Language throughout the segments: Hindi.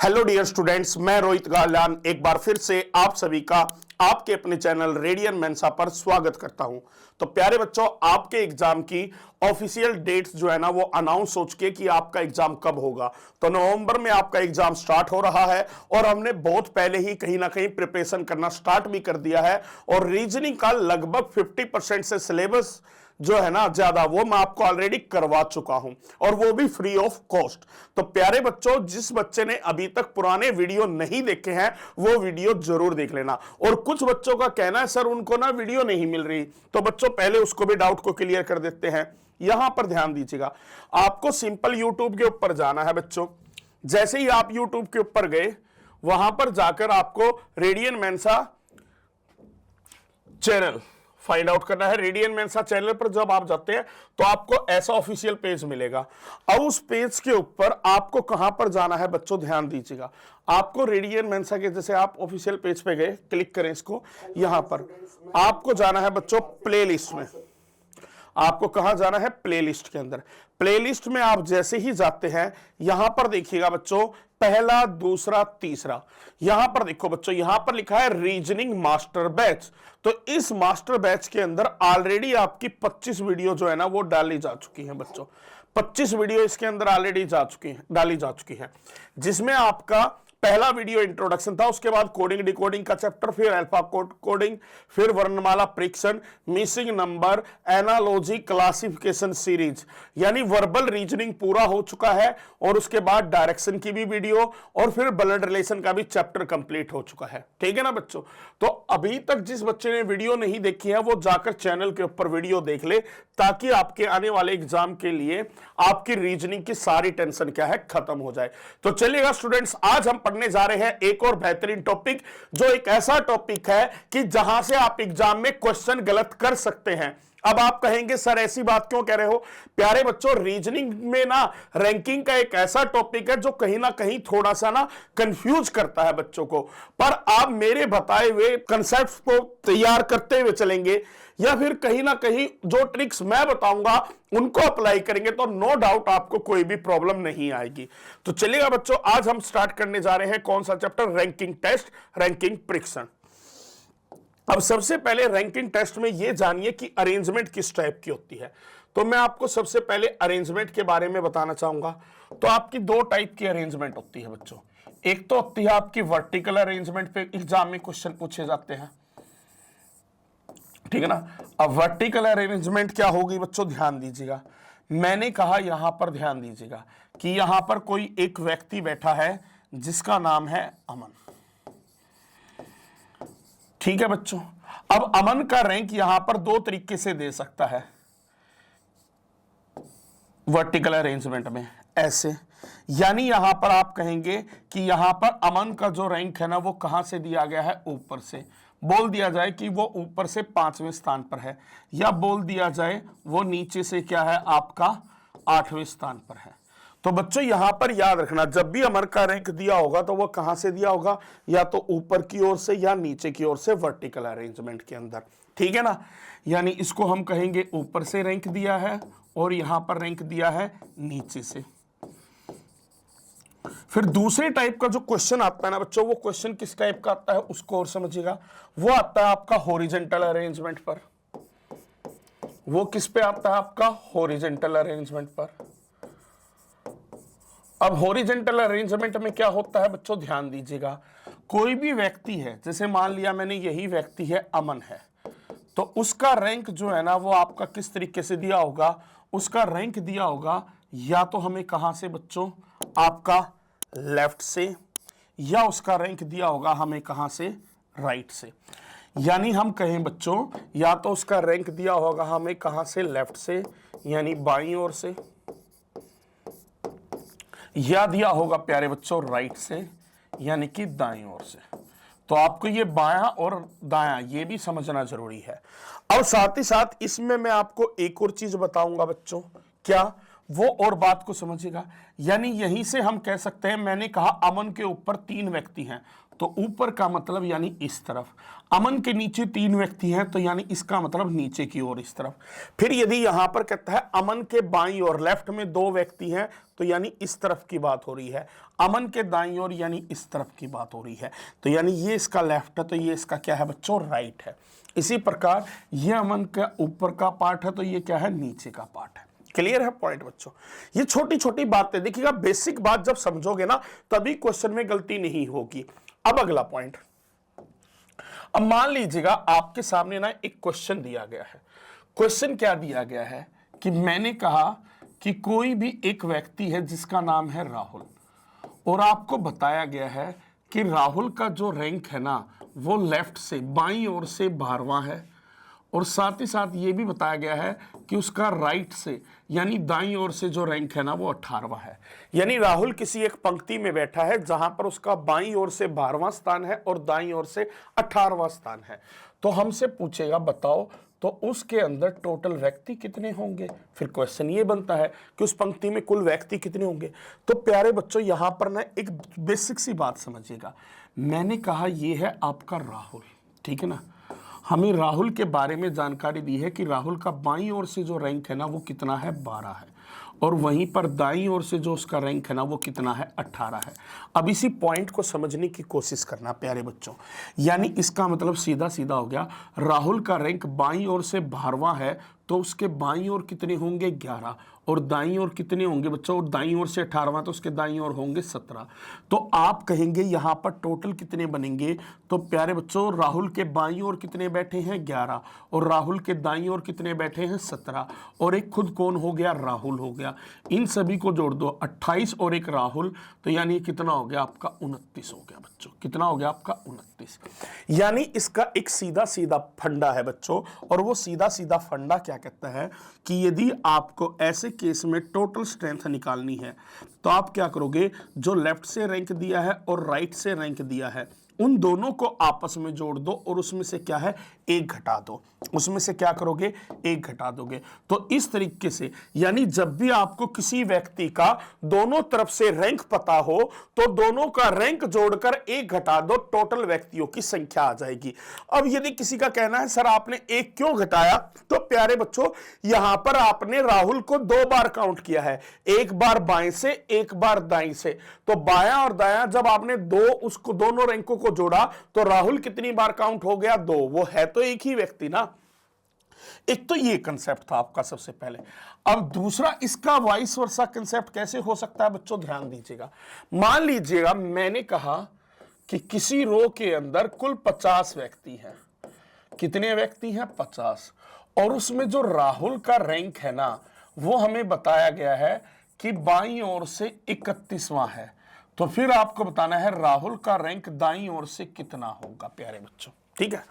हेलो डियर स्टूडेंट्स, मैं रोहित गालान एक बार फिर से आप सभी का आपके अपने चैनल रेडियन मेंसा पर स्वागत करता हूं। तो प्यारे बच्चों, आपके एग्जाम की ऑफिशियल डेट्स जो है ना वो अनाउंस हो चुके कि आपका एग्जाम कब होगा। तो नवंबर में आपका एग्जाम स्टार्ट हो रहा है और हमने बहुत पहले ही कहीं ना कहीं प्रिपरेशन करना स्टार्ट भी कर दिया है और रीजनिंग का लगभग 50% से सिलेबस जो है ना ज्यादा वो मैं आपको ऑलरेडी करवा चुका हूं और वो भी फ्री ऑफ कॉस्ट। तो प्यारे बच्चों, जिस बच्चे ने अभी तक पुराने वीडियो नहीं देखे हैं वो वीडियो जरूर देख लेना। और कुछ बच्चों का कहना है सर उनको ना वीडियो नहीं मिल रही, तो बच्चों पहले उसको भी डाउट को क्लियर कर देते हैं। यहां पर ध्यान दीजिएगा, आपको सिंपल यूट्यूब के ऊपर जाना है बच्चों। जैसे ही आप यूट्यूब के ऊपर गए वहां पर जाकर आपको radian Mensa channel find out करना है। रेडियन मेंसा चैनल पर जब आप जाते हैं तो आपको ऐसा ऑफिशियल पेज मिलेगा। अब उस पेज के ऊपर आपको कहां पर जाना है बच्चों, ध्यान दीजिएगा। आपको रेडियन मेंसा के जैसे आप ऑफिशियल पेज पे गए, क्लिक करें इसको, यहां पर आपको जाना है बच्चों प्लेलिस्ट में। आपको कहां जाना है? प्लेलिस्ट के अंदर। प्लेलिस्ट में आप जैसे ही जाते हैं यहां पर देखिएगा बच्चों, पहला, दूसरा, तीसरा, यहां पर देखो बच्चों, यहां पर लिखा है रीजनिंग मास्टर बैच। तो इस मास्टर बैच के अंदर ऑलरेडी आपकी 25 वीडियो जो है ना वो डाली जा चुकी है बच्चों। 25 वीडियो इसके अंदर ऑलरेडी डाली जा चुकी है, जिसमें आपका पहला वीडियो इंट्रोडक्शन था, उसके बाद कोडिंग डिकोडिंग का चैप्टर, फिर अल्फा कोडिंग, फिर वर्णमाला परीक्षण, missing number, analogy, classification series, यानी वर्बल रीजनिंग पूरा हो चुका है। और उसके बाद डायरेक्शन की भी वीडियो और फिर ब्लड रिलेशन का भी चैप्टर कंप्लीट हो चुका है। ठीक है ना बच्चों? तो अभी तक जिस बच्चे ने वीडियो नहीं देखी है वो जाकर चैनल के ऊपर वीडियो देख ले, ताकि आपके आने वाले एग्जाम के लिए आपकी रीजनिंग की सारी टेंशन क्या है खत्म हो जाए। तो चलिएगा स्टूडेंट्स, आज हम पढ़ने जा रहे हैं एक और बेहतरीन टॉपिक, जो एक ऐसा टॉपिक है कि जहां से आप एग्जाम में क्वेश्चन गलत कर सकते हैं। अब आप कहेंगे सर ऐसी बात क्यों कह रहे हो? प्यारे बच्चों, रीजनिंग में ना रैंकिंग का एक ऐसा टॉपिक है जो कहीं ना कहीं थोड़ा सा ना कंफ्यूज करता है बच्चों को। पर आप मेरे बताए हुए कंसेप्ट्स को तैयार करते हुए चलेंगे या फिर कहीं ना कहीं जो ट्रिक्स मैं बताऊंगा उनको अप्लाई करेंगे तो नो डाउट आपको कोई भी प्रॉब्लम नहीं आएगी। तो चलिएगा बच्चों, आज हम स्टार्ट करने जा रहे हैं कौन सा चैप्टर? रैंकिंग टेस्ट, रैंकिंग परीक्षण। अब सबसे पहले रैंकिंग टेस्ट में यह जानिए कि अरेंजमेंट किस टाइप की होती है। तो मैं आपको सबसे पहले अरेंजमेंट के बारे में बताना चाहूंगा। तो आपकी दो टाइप की अरेंजमेंट होती है बच्चों। एक तो होती है आपकी वर्टिकल अरेंजमेंट पे एग्जाम में क्वेश्चन पूछे जाते हैं, ठीक है ना। अब वर्टिकल अरेंजमेंट क्या होगी बच्चों, ध्यान दीजिएगा। मैंने कहा यहां पर ध्यान दीजिएगा कि यहां पर कोई एक व्यक्ति बैठा है जिसका नाम है अमन। ठीक है बच्चों, अब अमन का रैंक यहां पर दो तरीके से दे सकता है वर्टिकल अरेंजमेंट में, ऐसे। यानी यहां पर आप कहेंगे कि यहां पर अमन का जो रैंक है ना वो कहां से दिया गया है? ऊपर से। बोल दिया जाए कि वो ऊपर से 5वें स्थान पर है, या बोल दिया जाए वो नीचे से क्या है आपका 8वें स्थान पर है। तो बच्चों यहां पर याद रखना, जब भी अमर का रैंक दिया होगा तो वो कहां से दिया होगा? या तो ऊपर की ओर से या नीचे की ओर से वर्टिकल अरेंजमेंट के अंदर। ठीक है ना। यानी इसको हम कहेंगे ऊपर से रैंक दिया है और यहां पर रैंक दिया है नीचे से। फिर दूसरे टाइप का जो क्वेश्चन आता है ना बच्चों, वो क्वेश्चन किस टाइप का आता है उसको और समझिएगा। वो आता है आपका हॉरिजॉन्टल अरेंजमेंट पर। वो किस पे आता है? आपका हॉरिजॉन्टल अरेंजमेंट पर। अब हॉरिजॉन्टल अरेंजमेंट में क्या होता है बच्चों, ध्यान दीजिएगा। कोई भी व्यक्ति है, जैसे मान लिया मैंने यही व्यक्ति है अमन है, तो उसका रैंक जो है ना वो आपका किस तरीके से दिया होगा? उसका रैंक दिया होगा या तो हमें कहां से बच्चों? आपका लेफ्ट से, या उसका रैंक दिया होगा हमें कहां से? राइट से। यानी हम कहें बच्चों, या तो उसका रैंक दिया होगा हमें कहां से? लेफ्ट से, यानी बाईं ओर से, या दिया होगा प्यारे बच्चों राइट से, यानी कि दाईं ओर से। तो आपको ये बायां और दायां ये भी समझना जरूरी है। और साथ ही साथ इसमें मैं आपको एक और चीज बताऊंगा बच्चों, क्या? वो और बात को समझिएगा। यानी यहीं से हम कह सकते हैं, मैंने कहा अमन के ऊपर 3 व्यक्ति हैं, तो ऊपर का मतलब यानी इस तरफ, अमन के नीचे 3 व्यक्ति हैं तो यानी इसका मतलब नीचे की ओर इस तरफ। फिर यदि यहां पर कहता है अमन के बाईं और लेफ्ट में 2 व्यक्ति हैं तो यानी इस तरफ की बात हो रही है। अमन के दाईं ओर यानी इस तरफ की बात हो रही है, तो यानी ये इसका लेफ्ट है, तो ये इसका क्या है बच्चों, राइट है। इसी प्रकार ये अमन का ऊपर का पार्ट है, तो ये क्या है, नीचे का पार्ट है। क्लियर है पॉइंट बच्चों? ये छोटी छोटी बातें देखिएगा, बेसिक बात जब समझोगे ना तभी क्वेश्चन में गलती नहीं होगी। अब अगला पॉइंट, अब मान लीजिएगा आपके सामने ना एक क्वेश्चन दिया गया है। क्वेश्चन क्या दिया गया है कि मैंने कहा कि कोई भी एक व्यक्ति है जिसका नाम है राहुल, और आपको बताया गया है कि राहुल का जो रैंक है ना वो लेफ्ट से बाईं ओर से 12वां है, और साथ ही साथ ये भी बताया गया है कि उसका राइट से यानी दाईं ओर से जो रैंक है ना वो 18वां है। यानी राहुल किसी एक पंक्ति में बैठा है जहां पर उसका बाईं ओर से 12वां स्थान है और दाईं ओर से 18वां स्थान है। तो हमसे पूछेगा बताओ तो उसके अंदर टोटल व्यक्ति कितने होंगे। फिर क्वेश्चन ये बनता है कि उस पंक्ति में कुल व्यक्ति कितने होंगे। तो प्यारे बच्चों यहां पर ना एक बेसिक सी बात समझिएगा, मैंने कहा ये है आपका राहुल, ठीक है ना। हमें राहुल के बारे में जानकारी दी है कि राहुल का बाईं ओर से जो रैंक है ना वो कितना है, 12 है, और वहीं पर दाईं ओर से जो उसका रैंक है ना वो कितना है, 18 है। अब इसी पॉइंट को समझने की कोशिश करना प्यारे बच्चों, यानी इसका मतलब सीधा सीधा हो गया, राहुल का रैंक बाईं ओर से 12वां है तो उसके बाईं ओर कितने होंगे, 11, और दाईं ओर कितने होंगे बच्चों, और दाईं ओर से 18वां तो उसके दाईं ओर होंगे 17। तो आप कहेंगे यहां पर टोटल कितने बनेंगे, तो प्यारे बच्चों राहुल के बाईं ओर कितने बैठे हैं, 11, और राहुल के दाईं ओर कितने बैठे हैं, 17, और एक खुद कौन हो गया, राहुल हो गया। इन सभी को जोड़ दो, 28 और एक राहुल, तो यानी कितना हो गया आपका, 29 हो गया बच्चों। कितना हो गया आपका, 29। यानी इसका एक सीधा सीधा फंडा है बच्चों, और वो सीधा सीधा फंडा क्या कहता है कि यदि आपको ऐसे केस में टोटल स्ट्रेंथ निकालनी है तो आप क्या करोगे, जो लेफ्ट से रैंक दिया है और राइट से रैंक दिया है उन दोनों को आपस में जोड़ दो और उसमें से क्या है, एक घटा दो। उसमें से क्या करोगे, एक घटा दोगे। तो इस तरीके से यानी जब भी आपको किसी व्यक्ति का दोनों तरफ से रैंक पता हो तो दोनों का रैंक जोड़कर एक घटा दो, टोटल व्यक्तियों की संख्या आ जाएगी। अब यदि किसी का कहना है सर आपने एक क्यों घटाया, तो प्यारे बच्चों यहां पर आपने राहुल को 2 बार काउंट किया है, एक बार बाएं से एक बार दाएं से। तो बायां और दायां जब आपने उसको दोनों रैंकों को जोड़ा तो राहुल कितनी बार काउंट हो गया, 2। वो है तो एक ही व्यक्ति ना। एक तो ये कंसेप्ट था आपका सबसे पहले। अब दूसरा इसका वाइस वर्सा कंसेप्ट कैसे हो सकता है बच्चों, ध्यान दीजिएगा। मान लीजिएगा मैंने कहा कि किसी रो के अंदर कुल 50 व्यक्ति हैं। कितने व्यक्ति हैं, 50, और उसमें जो राहुल का रैंक है ना वो हमें बताया गया है कि बाईं ओर से 31वां है। तो फिर आपको बताना है राहुल का रैंक दाईं ओर से कितना होगा प्यारे बच्चों, ठीक है।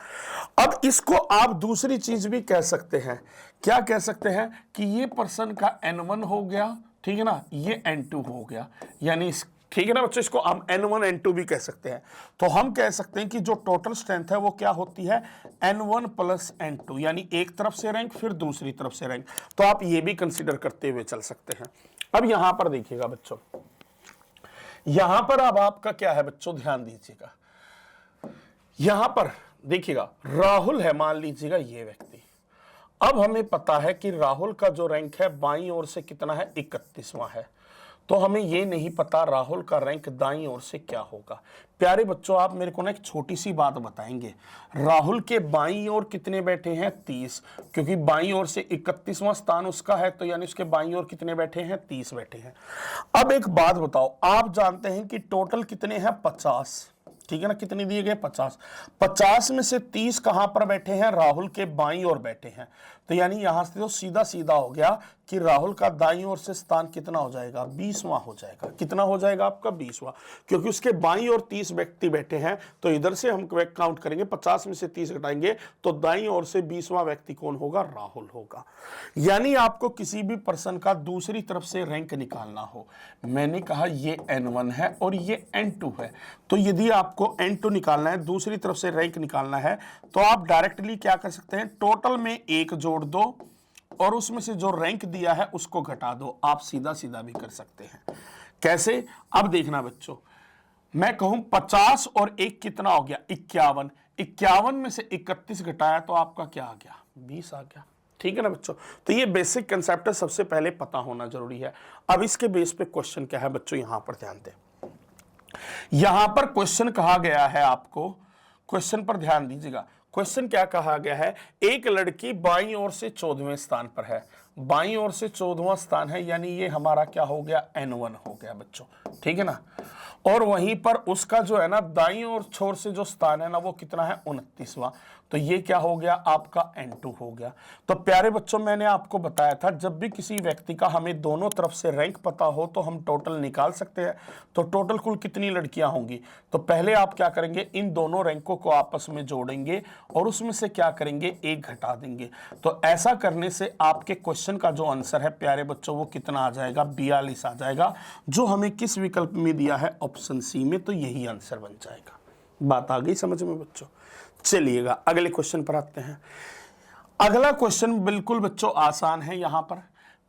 अब इसको आप दूसरी चीज भी कह सकते हैं, क्या कह सकते हैं कि ये पर्सन का N1 हो गया, ठीक है ना, ये N2 हो गया, यानी ठीक है ना बच्चों, इसको हम N1 N2 भी कह सकते हैं। तो हम कह सकते हैं कि जो टोटल स्ट्रेंथ है वो क्या होती है, N1 प्लस N2, यानी एक तरफ से रैंक फिर दूसरी तरफ से रैंक। तो आप ये भी कंसीडर करते हुए चल सकते हैं। अब यहां पर देखिएगा बच्चों, यहां पर अब आपका क्या है बच्चों, ध्यान दीजिएगा। यहां पर देखिएगा राहुल है, मान लीजिएगा ये व्यक्ति। अब हमें पता है कि राहुल का जो रैंक है बाईं ओर से कितना है, 31वां है। तो हमें ये नहीं पता राहुल का रैंक दाईं ओर से क्या होगा। प्यारे बच्चों आप मेरे को ना एक छोटी सी बात बताएंगे, राहुल के बाईं ओर कितने बैठे हैं, 30, क्योंकि बाईं ओर से 31वां स्थान उसका है, तो यानी उसके बाईं ओर कितने बैठे हैं, 30 बैठे हैं। अब एक बात बताओ, आप जानते हैं कि टोटल कितने हैं, 50, ठीक है ना, कितने दिए गए, 50। 50 में से 30 कहां पर बैठे हैं, राहुल के बाईं ओर बैठे हैं। तो यानी यहां से तो सीधा सीधा हो गया कि राहुल का दाईं ओर से स्थान कितना हो जाएगा, 20वां हो जाएगा। कितना हो जाएगा आपका, 20वां, क्योंकि उसके बाईं ओर 30 व्यक्ति बैठे हैं। तो इधर से हम काउंट करेंगे, 50 में से 30 घटाएंगे तो दाईं ओर से 20वां व्यक्ति कौन होगा, राहुल होगा। यानी आपको किसी भी पर्सन का दूसरी तरफ से रैंक निकालना हो, मैंने कहा ये N1 है और ये N2 है, तो यदि आपको N2 निकालना है, दूसरी तरफ से रैंक निकालना है, तो आप डायरेक्टली क्या कर सकते हैं, टोटल में 1 जोड़ दो और उसमें से जो रैंक दिया है उसको घटा दो। आप सीधा सीधा भी कर सकते हैं। कैसे, अब देखना बच्चों, मैं कहूं 50 और 1 कितना हो गया, 51। 51 में से 31 घटाया तो आपका क्या आ गया, 20 आ गया। ठीक है ना बच्चों, तो ये बेसिक कंसेप्ट है, सबसे पहले पता होना जरूरी है। अब इसके बेस पे क्वेश्चन क्या है बच्चों, यहां पर ध्यान दें। यहां पर क्वेश्चन कहा गया है आपको, क्वेश्चन पर ध्यान दीजिएगा। क्वेश्चन क्या कहा गया है, एक लड़की बाईं ओर से 14वें स्थान पर है, बाईं ओर से 14वां स्थान है, यानी ये हमारा क्या हो गया, N1 हो गया बच्चों, ठीक है ना। और वहीं पर उसका जो है ना दाईं ओर छोर से जो स्थान है ना वो कितना है, 29वां, तो ये क्या हो गया आपका N2 हो गया। तो प्यारे बच्चों मैंने आपको बताया था जब भी किसी व्यक्ति का हमें दोनों तरफ से रैंक पता हो तो हम टोटल निकाल सकते हैं। तो टोटल कुल कितनी लड़कियां होंगी, तो पहले आप क्या करेंगे, इन दोनों रैंकों को आपस में जोड़ेंगे और उसमें से क्या करेंगे, एक घटा देंगे। तो ऐसा करने से आपके क्वेश्चन का जो आंसर है प्यारे बच्चों वो कितना आ जाएगा, 42 आ जाएगा, जो हमें किस विकल्प में दिया है, ऑप्शन सी में। तो यही आंसर बन जाएगा। बात आ गई समझ में बच्चों। चलिएगा अगले क्वेश्चन पर आते हैं। अगला क्वेश्चन बिल्कुल बच्चों आसान है। यहां पर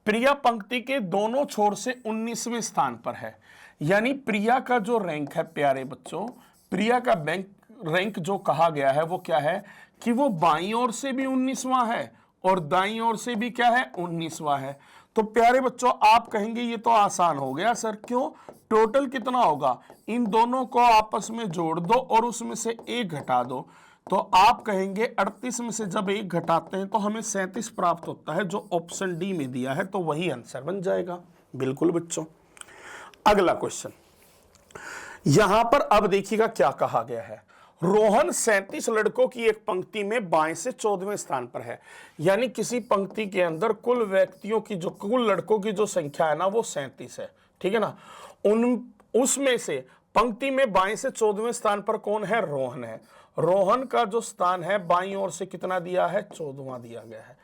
प्रिया पंक्ति के दोनों छोर से 19वें स्थान पर है, यानी प्रिया का जो रैंक है प्यारे बच्चों, प्रिया का रैंक जो कहा गया है वो क्या है कि वो बाईं ओर से भी 19वां है और दाईं ओर से भी क्या है, 19वां है। तो प्यारे बच्चों आप कहेंगे ये तो आसान हो गया सर, क्यों, टोटल कितना होगा, इन दोनों को आपस में जोड़ दो और उसमें से एक घटा दो। तो आप कहेंगे 38 में से जब एक घटाते हैं तो हमें 37 प्राप्त होता है, जो ऑप्शन डी में दिया है, तो वही आंसर बन जाएगा। बिल्कुल बच्चों। अगला क्वेश्चन यहां पर अब देखिएगा क्या कहा गया है, रोहन 37 लड़कों की एक पंक्ति में बाएं से 14वें स्थान पर है, यानी किसी पंक्ति के अंदर कुल व्यक्तियों की जो कुल लड़कों की जो संख्या है ना वो 37 है, ठीक है ना। उसमें से पंक्ति में बाएं से 14वें स्थान पर कौन है, रोहन है। रोहन का जो स्थान है बाईं ओर से कितना दिया है, 14वां दिया गया है।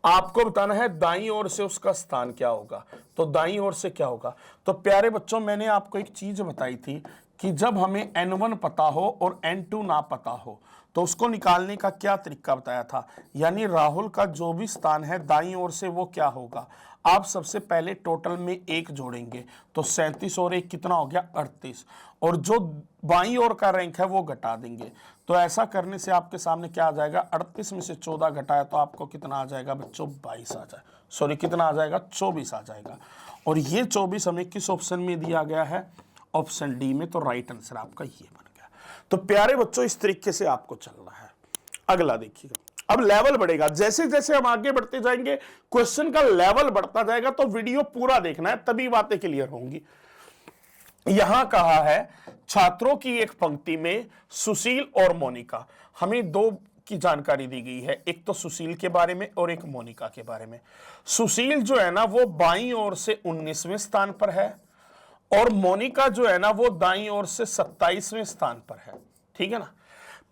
आपको बताना है दाईं ओर से उसका स्थान क्या होगा, तो दाईं ओर से क्या होगा। तो प्यारे बच्चों मैंने आपको एक चीज बताई थी कि जब हमें N1 पता हो और N2 ना पता हो तो उसको निकालने का क्या तरीका बताया था, यानी राहुल का जो भी स्थान है दाईं ओर से वो क्या होगा, आप सबसे पहले टोटल में एक जोड़ेंगे, तो 37 और एक कितना हो गया, 38, और जो बाईं ओर का रैंक है वो घटा देंगे। तो ऐसा करने से आपके सामने क्या आ जाएगा, 38 में से 14 घटाया तो आपको कितना आ जाएगा बच्चों, 22 आ जाए, सॉरी कितना आ जाएगा, 24 आ जाएगा। और ये 24 हमें किस ऑप्शन में दिया गया है, ऑप्शन डी में। तो राइट आंसर आपका ये बन गया। तो प्यारे बच्चों इस तरीके से आपको चलना है। अगला देखिएगा, अब लेवल बढ़ेगा, जैसे जैसे हम आगे बढ़ते जाएंगे क्वेश्चन का लेवल बढ़ता जाएगा, तो वीडियो पूरा देखना है तभी बातें क्लियर होंगी। यहां कहा है छात्रों की एक पंक्ति में सुशील और मोनिका, हमें दो की जानकारी दी गई है, एक तो सुशील के बारे में और एक मोनिका के बारे में। सुशील जो है ना वो बाईं ओर से 19वें स्थान पर है और मोनिका जो है ना वो दाईं ओर से 27वें स्थान पर है, ठीक है ना।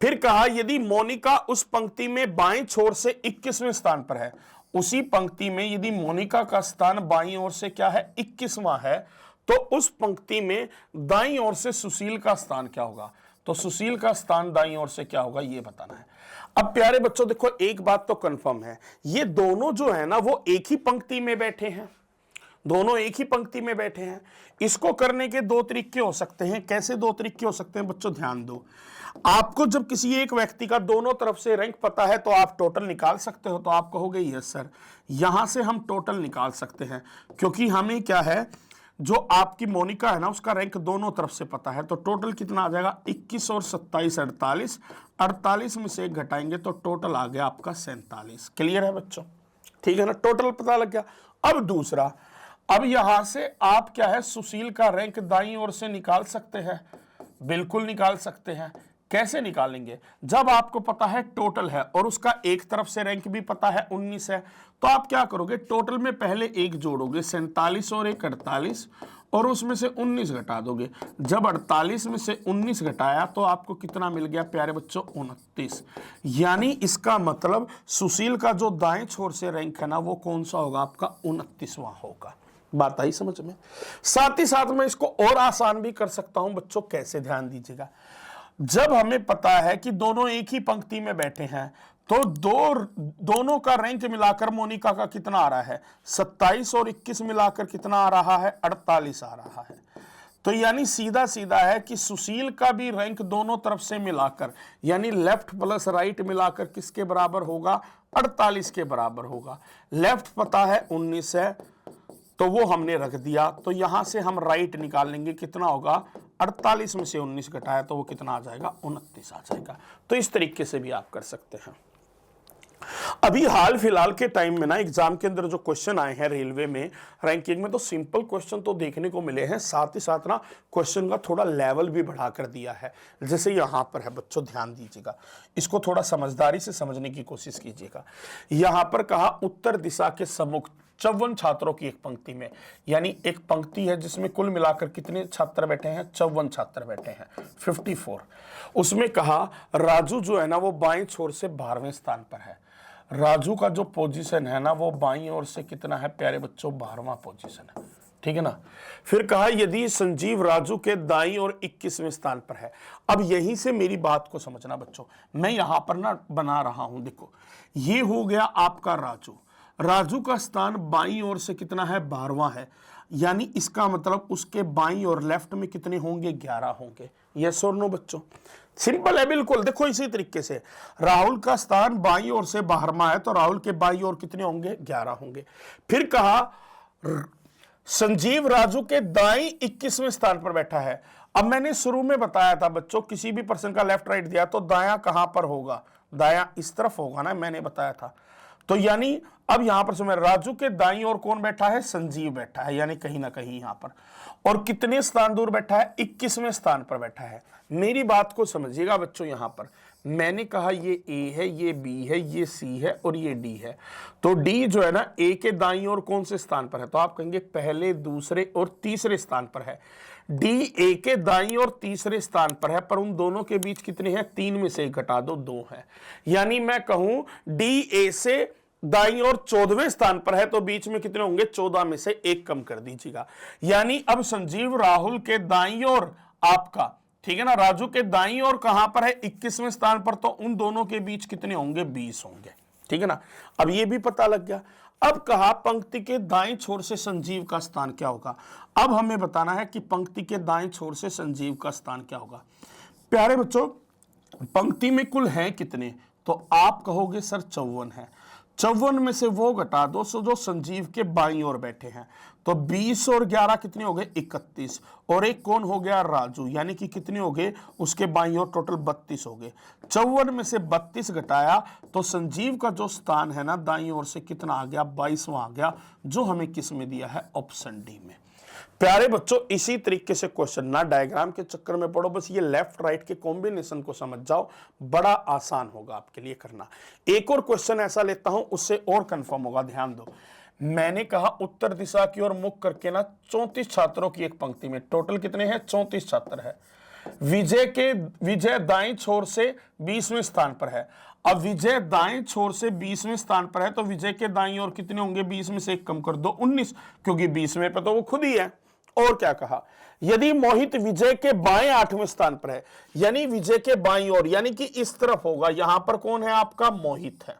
फिर कहा यदि मोनिका उस पंक्ति में बाएं छोर से 21वें स्थान पर है, उसी पंक्ति में यदि मोनिका का स्थान बाईं ओर से क्या है, 21वां है, तो उस पंक्ति में दाईं ओर से सुशील का स्थान क्या होगा। तो सुशील का स्थान दाईं ओर से क्या होगा ये बताना है। अब प्यारे बच्चों देखो एक बात तो कंफर्म है, ये दोनों जो है ना वो एक ही पंक्ति में बैठे हैं, दोनों एक ही पंक्ति में बैठे हैं। इसको करने के दो तरीके हो सकते हैं। कैसे दो तरीके हो सकते हैं बच्चों, ध्यान दो। आपको जब किसी एक व्यक्ति का दोनों तरफ से रैंक पता है तो आप टोटल निकाल सकते हो, तो आप कहोगे यस सर, यहां से हम टोटल निकाल सकते हैं, क्योंकि हमें क्या है, जो आपकी मोनिका है ना उसका रैंक दोनों तरफ से पता है। तो टोटल कितना आ जाएगा, 21 और 27 48, 48 में से एक घटाएंगे तो टोटल आ गया आपका 47। क्लियर है बच्चों, ठीक है ना, टोटल पता लग गया। अब दूसरा, अब यहां से आप क्या है, सुशील का रैंक दाईं ओर से निकाल सकते हैं, बिल्कुल निकाल सकते हैं। कैसे निकालेंगे, जब आपको पता है टोटल है और उसका एक तरफ से रैंक भी पता है 19 है, तो आप क्या करोगे, टोटल में पहले एक जोड़ोगे, 47 और एक 48, और उसमें से 19 घटा दोगे। जब 48 में से 19 घटाया तो आपको कितना मिल गया प्यारे बच्चों, 29। यानी इसका मतलब सुशील का जो दाएं छोर से रैंक है ना वो कौन सा होगा, आपका 29वां होगा। बात आई समझ में। साथ ही साथ मैं इसको और आसान भी कर सकता हूं बच्चों, कैसे, ध्यान दीजिएगा। जब हमें पता है कि दोनों एक ही पंक्ति में बैठे हैं तो दोनों का रैंक मिलाकर मोनिका का कितना आ रहा है, 27 और 21 मिलाकर कितना आ रहा है, 48 आ रहा है। तो यानी सीधा सीधा है कि सुशील का भी रैंक दोनों तरफ से मिलाकर, यानी लेफ्ट प्लस राइट मिलाकर किसके बराबर होगा, 48 के बराबर होगा। लेफ्ट पता है 19 है तो वो हमने रख दिया, तो यहां से हम राइट निकाल लेंगे, कितना होगा, 48 में से 19 घटाया तो वो कितना आ जाएगा, 29 आ जाएगा। तो इस तरीके से भी आप कर सकते हैं। अभी हाल फिलहाल के टाइम में ना एग्जाम के अंदर जो क्वेश्चन आए हैं रेलवे में रैंकिंग में, तो सिंपल क्वेश्चन तो देखने को मिले हैं, साथ ही साथ ना क्वेश्चन का थोड़ा लेवल भी बढ़ा कर दिया है। जैसे यहां पर है बच्चों, ध्यान दीजिएगा, इसको थोड़ा समझदारी से समझने की कोशिश कीजिएगा। यहां पर कहा उत्तर दिशा के सम्मुख 54 छात्रों की एक पंक्ति में, यानी एक पंक्ति है जिसमें कुल मिलाकर कितने छात्र बैठे हैं, 54 छात्र बैठे हैं, 54। उसमें कहा राजू जो है ना वो बाएं छोर से 12वें स्थान पर है। राजू का जो पोजीशन है ना वो बाईं ओर से कितना है प्यारे बच्चों, 12वां पोजीशन है, ठीक है ना। फिर कहा यदि संजीव राजू के दाईं ओर 21वें स्थान पर है। अब यहीं से मेरी बात को समझना बच्चों, मैं यहां पर ना बना रहा हूं, देखो ये हो गया आपका राजू, राजू का स्थान बाईं ओर से कितना है, 12वां है, यानी इसका मतलब उसके बाईं और लेफ्ट में कितने होंगे, 11 होंगे। यस और नो बच्चों, सिंपल है बिल्कुल। देखो इसी तरीके से राहुल का स्थान बाईं ओर से 12वां है, तो राहुल के बाईं ओर कितने होंगे, 11 होंगे। फिर कहा संजीव राजू के दाईं 21वें स्थान पर बैठा है। अब मैंने शुरू में बताया था बच्चों, किसी भी पर्सन का लेफ्ट राइट दिया तो दायां कहां पर होगा, दायां इस तरफ होगा ना, मैंने बताया था। तो यानी अब यहां पर सुनो, राजू के दाईं ओर कौन बैठा है, संजीव बैठा है, यानी कहीं ना कहीं यहां पर। और कितने स्थान दूर बैठा है, 21वें स्थान पर बैठा है। मेरी बात को समझिएगा बच्चों, यहां पर मैंने कहा ये ए है, ये बी है, ये सी है और ये डी है। तो डी जो है ना ए के दाईं ओर कौन से स्थान पर है, तो आप कहेंगे पहले, दूसरे और तीसरे स्थान पर है। डी ए के दाईं और तीसरे स्थान पर है, पर उन दोनों के बीच कितने हैं, 3 में से 1 घटा दो, 2 है। यानी मैं कहूं डी ए से दाईं और 14वें स्थान पर है, तो बीच में कितने होंगे, 14 में से 1 कम कर दीजिएगा। यानी अब संजीव राहुल के दाईं ओर आपका, ठीक है ना, राजू के दाईं ओर कहां पर है, 21वें स्थान पर, तो उन दोनों के बीच कितने होंगे, 20 होंगे, ठीक है ना। अब ये भी पता लग गया। अब कहा पंक्ति के दाईं छोर से संजीव का स्थान क्या होगा। अब हमें बताना है कि पंक्ति के दाईं छोर से संजीव का स्थान क्या होगा। प्यारे बच्चों, पंक्ति में कुल है कितने, तो आप कहोगे सर 54 है। 54 में से वो घटा दो सो जो संजीव के बाईं ओर बैठे हैं, तो 20 और 11 कितने हो गए, 31। और एक कौन हो गया, राजू, यानी कि कितने हो गए उसके बाईं ओर, टोटल 32 हो गए। 54 में से 32 घटाया तो संजीव का जो स्थान है ना दाईं ओर से कितना आ गया, 22वां आ गया, जो हमें किस में दिया है, ऑप्शन डी में। प्यारे बच्चों, इसी तरीके से क्वेश्चन ना डायग्राम के चक्कर में पढ़ो, बस ये लेफ्ट राइट के कॉम्बिनेशन को समझ जाओ, बड़ा आसान होगा आपके लिए करना। एक और क्वेश्चन ऐसा लेता हूं, उससे और कंफर्म होगा। ध्यान दो, मैंने कहा उत्तर दिशा की ओर मुख करके ना 34 छात्रों की एक पंक्ति में टोटल कितने हैं, 34 छात्र है। विजय दाएं छोर से 20वें स्थान पर है। अब विजय दाएं छोर से 20वें स्थान पर है, तो विजय के दाईं ओर कितने होंगे, 20 में से 1 कम कर दो, 19, क्योंकि 20वें पे तो वो खुद ही है। और क्या कहा, यदि मोहित विजय के बाएं 8वें स्थान पर है, यानी विजय के बाईं ओर, यानी कि इस तरफ होगा, यहां पर कौन है आपका, मोहित है,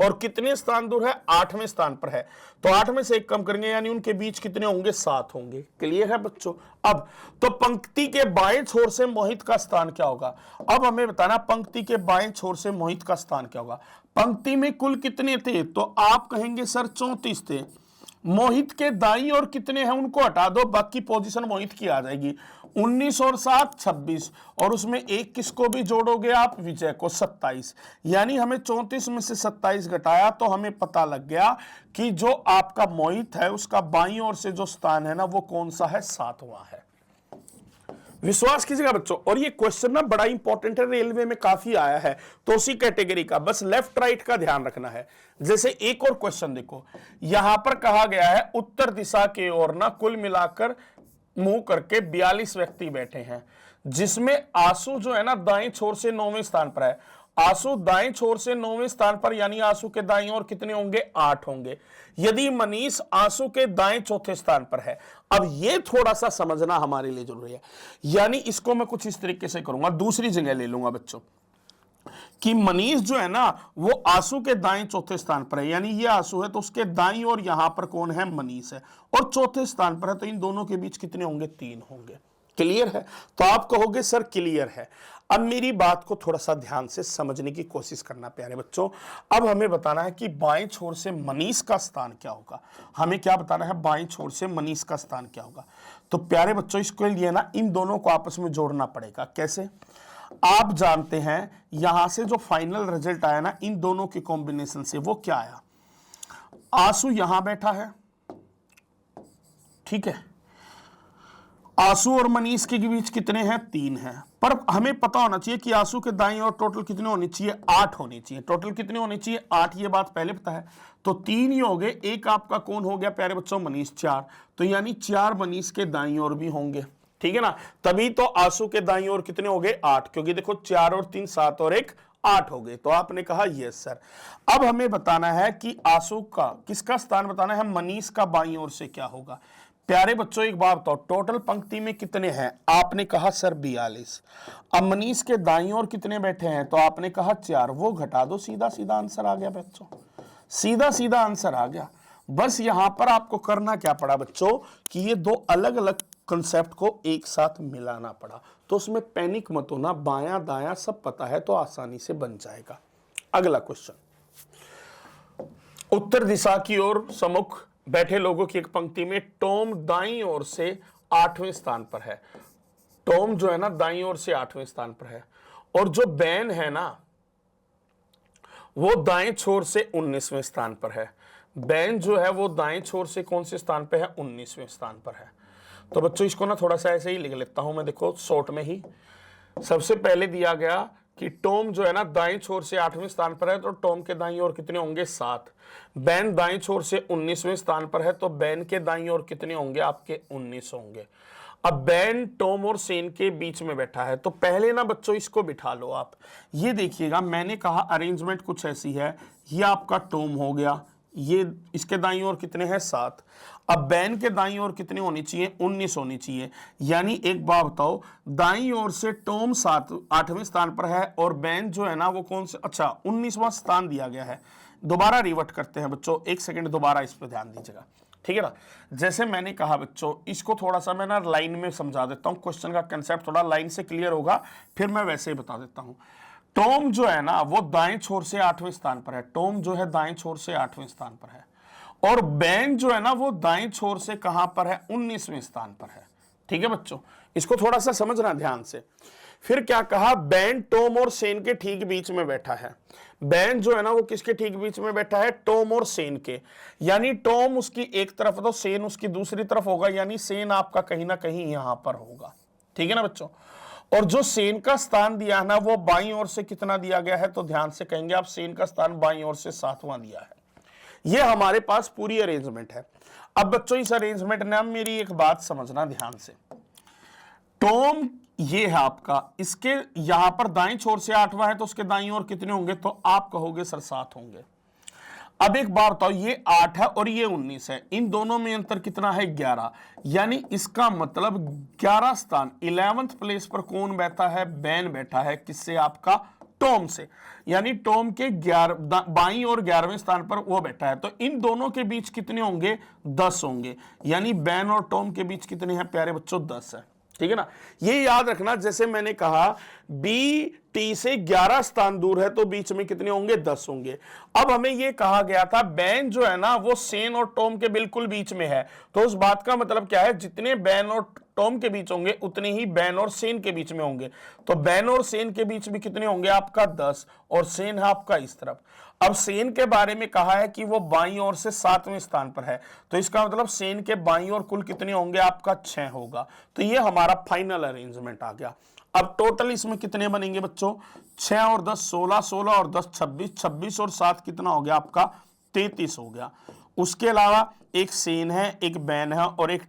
और कितने स्थान दूर है, 8वें स्थान पर है, तो 8 में से 1 कम करेंगे, यानी उनके बीच कितने होंगे, 7 होंगे। क्लियर है बच्चों। अब तो पंक्ति के बाएं छोर से मोहित का स्थान क्या होगा। अब हमें बताना पंक्ति के बाएं छोर से मोहित का स्थान क्या होगा। पंक्ति में कुल कितने थे, तो आप कहेंगे सर 34 थे। मोहित के दाईं ओर कितने हैं, उनको हटा दो, बाकी पोजीशन मोहित की आ जाएगी। 19 और 7 26, और उसमें एक किसको भी जोड़ोगे आप, विजय को, 27। यानी हमें 34 में से 27 घटाया तो हमें पता लग गया कि जो आपका मोहित है उसका बाईं ओर से जो स्थान है ना वो कौन सा है, 7वां है। विश्वास कीजिएगा बच्चों, और ये क्वेश्चन ना बड़ा इंपॉर्टेंट है, रेलवे में काफी आया है, तो उसी कैटेगरी का, बस लेफ्ट राइट का ध्यान रखना है। जैसे एक और क्वेश्चन देखो, यहां पर कहा गया है उत्तर दिशा के ओर ना कुल मिलाकर मुंह करके 42 व्यक्ति बैठे हैं, जिसमें आंसू जो है ना दाएं छोर से 9वें स्थान पर है। आंसू दाएं छोर से 9वें स्थान पर, यानी आंसू के दाएं ओर कितने होंगे, 8 होंगे। यदि मनीष आंसू के दाएं चौथे स्थान पर है, अब ये थोड़ा सा समझना हमारे लिए जरूरी है। यानी इसको मैं कुछ इस तरीके से करूंगा, दूसरी जगह ले लूंगा बच्चों, कि मनीष जो है ना वो आंसू के दाएं चौथे स्थान पर है, यानी ये आंसू है तो उसके दाईं ओर यहां पर कौन है, मनीष है, और चौथे स्थान पर है, तो इन दोनों के बीच कितने होंगे, 3 होंगे। क्लियर है, तो आप कहोगे सर क्लियर है। अब मेरी बात को थोड़ा सा ध्यान से समझने की कोशिश करना प्यारे बच्चों। अब हमें बताना है कि बाएं छोर से मनीष का स्थान क्या होगा। हमें क्या बताना है, बाएं छोर से मनीष का स्थान क्या होगा। तो प्यारे बच्चों इसके लिए ना इन दोनों को आपस में जोड़ना पड़ेगा। कैसे, आप जानते हैं यहां से जो फाइनल रिजल्ट आया ना इन दोनों के कॉम्बिनेशन से, वो क्या आया। आंसू यहां बैठा है, ठीक है, आंसू और मनीष के बीच कितने हैं, 3 हैं। पर हमें पता होना चाहिए कि आंसू के दाईं और टोटल कितने होने चाहिए, 8 होने चाहिए। टोटल कितने होने चाहिए, 8। ये बात पहले पता है। तो 3 ही हो गए, एक आपका कौन हो गया प्यारे बच्चों, मनीष, 4। तो यानी 4 मनीष के दाईं ओर भी होंगे, ठीक है ना। तभी तो आंसू के दाईं ओर कितने हो गए, 8, क्योंकि देखो 4 और 3 7 और 1 8 हो गए। तो आपने कहा यस सर। अब हमें बताना है कि आंसू का किसका स्थान बताना है, मनीष का बाईं ओर से क्या होगा। प्यारे बच्चों एक बात बताओ, टोटल पंक्ति में कितने हैं, आपने कहा सर 42। अब मनीष के दाईं ओर कितने बैठे हैं, तो आपने कहा 4। वो घटा दो, सीधा सीधा आंसर आ गया बच्चों, सीधा सीधा आंसर आ गया। बस यहां पर आपको करना क्या पड़ा बच्चों कि ये दो अलग अलग कंसेप्ट को एक साथ मिलाना पड़ा। तो उसमें पैनिक मत होना, बायां दायां सब पता है तो आसानी से बन जाएगा। अगला क्वेश्चन, उत्तर दिशा की ओर सम्मुख बैठे लोगों की एक पंक्ति में टॉम दाईं ओर से 8वें स्थान पर है। टॉम जो है ना दाईं ओर से 8वें स्थान पर है, और जो बैन है ना वो दाएं छोर से 19वें स्थान पर है। बैन जो है वो दाएं छोर से कौन से स्थान पर है, 19वें स्थान पर है। तो बच्चों इसको ना थोड़ा सा ऐसे ही लिख लेता हूं मैं, देखो शॉर्ट में ही। सबसे पहले दिया गया कि टॉम जो है ना दाईं छोर से 8वें स्थान पर है, तो टॉम के दाईं ओर कितने होंगे, 7। बैन दाईं छोर से 19वें स्थान पर है, तो बैन के दाईं ओर कितने होंगे, आपके 19 होंगे। अब बैन टॉम और सेन के बीच में बैठा है, तो पहले ना बच्चों इसको बिठा लो आप। ये देखिएगा मैंने कहा अरेंजमेंट कुछ ऐसी है, ये आपका टॉम हो गया, ये इसके दाईं ओर कितने हैं, 7। अब बैन के दाईं ओर कितने होनी चाहिए, 19 होनी चाहिए। यानी एक बात बताओ, दाईं ओर से टॉम 8वें स्थान पर है और बैन जो है ना वो कौन से, अच्छा 19वां स्थान दिया गया है। दोबारा रिवर्ट करते हैं बच्चों, एक सेकंड दोबारा इस पर ध्यान दीजिएगा, ठीक है ना। जैसे मैंने कहा बच्चों, इसको थोड़ा सा मैं ना लाइन में समझा देता हूं, क्वेश्चन का कंसेप्ट थोड़ा लाइन से क्लियर होगा, फिर मैं वैसे ही बता देता हूं। टॉम जो है ना वो दाएं छोर से 8वें स्थान पर है, टॉम जो है दाएं छोर से 8वें स्थान पर है, और बैन जो है ना वो दाएं छोर से कहां पर है, 19वें स्थान पर है, ठीक है बच्चों। इसको थोड़ा सा समझना ध्यान से। फिर क्या कहा, बैन टॉम और सेन के ठीक बीच में बैठा है। बैन जो है ना वो किसके ठीक बीच में बैठा है, टॉम और सेन के। यानी टॉम उसकी एक तरफ तो सेन उसकी दूसरी तरफ होगा, यानी सेन आपका कहीं ना कहीं यहां पर होगा, ठीक है ना बच्चों। और जो सेन का स्थान दिया है ना वो बाईं ओर से कितना दिया गया है, तो ध्यान से कहेंगे आप, सेन का स्थान बाईं ओर से 7वां दिया है। ये हमारे पास पूरी अरेंजमेंट है। अब बच्चों इस अरेंजमेंट में मेरी एक बात समझना ध्यान से, टॉम ये है आपका, इसके यहां पर दाईं छोर से 8वां है, तो उसके दाईं ओर कितने होंगे, तो आप कहोगे सर 7 होंगे। अब एक बार बताओ, ये 8 है और ये 19 है, इन दोनों में अंतर कितना है, 11। यानी इसका मतलब 11 स्थान 11th प्लेस पर कौन बैठा है, बैन बैठा है, किससे, आपका टॉम से। यानी टॉम के 11 बाईं और 11वें स्थान पर वो बैठा है, तो इन दोनों के बीच कितने होंगे, 10 होंगे। यानी बैन और टॉम के बीच कितने हैं प्यारे बच्चों, 10 है, ठीक है ना। ये याद रखना, जैसे मैंने कहा बी टी से 11 स्थान दूर है तो बीच में कितने होंगे, 10 होंगे। अब हमें ये कहा गया था बैन जो है ना वो सेन और टॉम के बिल्कुल बीच में है, तो उस बात का मतलब क्या है, जितने बैन और टॉम के बीच होंगे उतने ही बैन और सेन के बीच में होंगे। तो बैन और सेन के बीच में कितने होंगे, आपका 10, और सेन है आपका इस तरफ। अब सेन के बारे में कहा है कि वो बाईं ओर से 7वें स्थान पर है, तो इसका मतलब सेन के बाईं ओर कुल कितने होंगे, आपका 6 होगा। तो ये हमारा फाइनल अरेंजमेंट आ गया। अब टोटल इसमें कितने बनेंगे बच्चों, 6 और 10 16, 16 और 10 26, 26 और 7 कितना हो गया आपका, 33 हो गया। उसके अलावा एक सेन है, एक बैन है और एक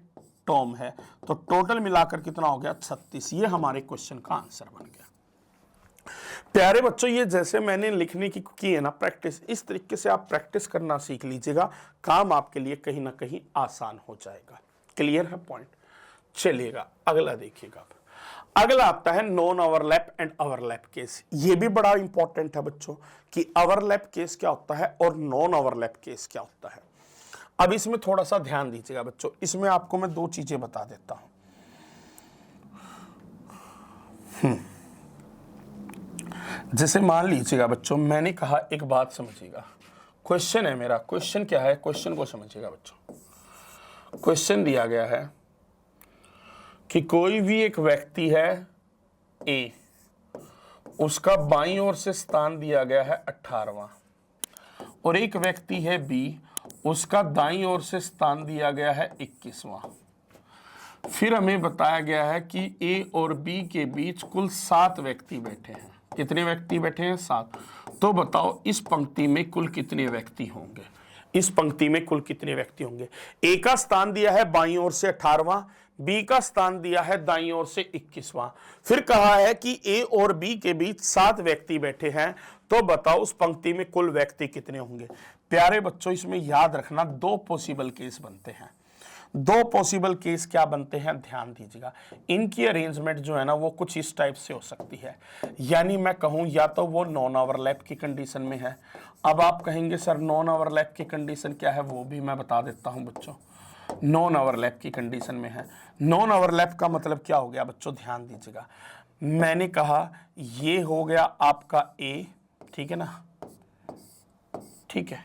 टॉम है, तो टोटल मिलाकर कितना हो गया, 36। ये हमारे क्वेश्चन का आंसर बन गया। प्यारे बच्चों ये जैसे मैंने लिखने की है ना प्रैक्टिस, इस तरीके से आप प्रैक्टिस करना सीख लीजिएगा, काम आपके लिए कहीं ना कहीं आसान हो जाएगा। क्लियर है पॉइंट। चलिएगा अगला देखिएगा। अगला आता है non overlap and overlap case. ये भी बड़ा इंपॉर्टेंट है बच्चों कि ओवरलैप केस क्या होता है और नॉन ओवरलैप केस क्या होता है। अब इसमें थोड़ा सा ध्यान दीजिएगा बच्चों, इसमें आपको मैं 2 चीजें बता देता हूं। जैसे मान लीजिएगा बच्चों, मैंने कहा एक बात समझिएगा, क्वेश्चन है मेरा, क्वेश्चन क्या है, क्वेश्चन को समझिएगा बच्चों। क्वेश्चन दिया गया है कि कोई भी एक व्यक्ति है ए, उसका बाईं ओर से स्थान दिया गया है 18वां, और एक व्यक्ति है बी, उसका दाईं ओर से स्थान दिया गया है 21वां। फिर हमें बताया गया है कि ए और बी के बीच कुल 7 व्यक्ति बैठे हैं। कितने व्यक्ति बैठे हैं? 7। तो बताओ इस पंक्ति में कुल कितने व्यक्ति होंगे? इस पंक्ति में कुल कितने व्यक्ति होंगे? ए का स्थान दिया है बाईं ओर से 18वां, बी का स्थान दिया है दाईं ओर से 21वां। फिर कहा है कि ए और बी के बीच 7 व्यक्ति बैठे हैं, तो बताओ उस पंक्ति में कुल व्यक्ति कितने होंगे? प्यारे बच्चों, इसमें याद रखना 2 पॉसिबल केस बनते हैं। 2 पॉसिबल केस क्या बनते हैं, ध्यान दीजिएगा। इनकी अरेंजमेंट जो है ना वो कुछ इस टाइप से हो सकती है। यानी मैं कहूं या तो वो नॉन ओवरलैप की कंडीशन में है। अब आप कहेंगे सर नॉन ओवरलैप की कंडीशन क्या है, वो भी मैं बता देता हूं बच्चों। नॉन ओवरलैप की कंडीशन में है। नॉन ओवरलैप का मतलब क्या हो गया बच्चों, ध्यान दीजिएगा। मैंने कहा ये हो गया आपका ए, ठीक है ना, ठीक है,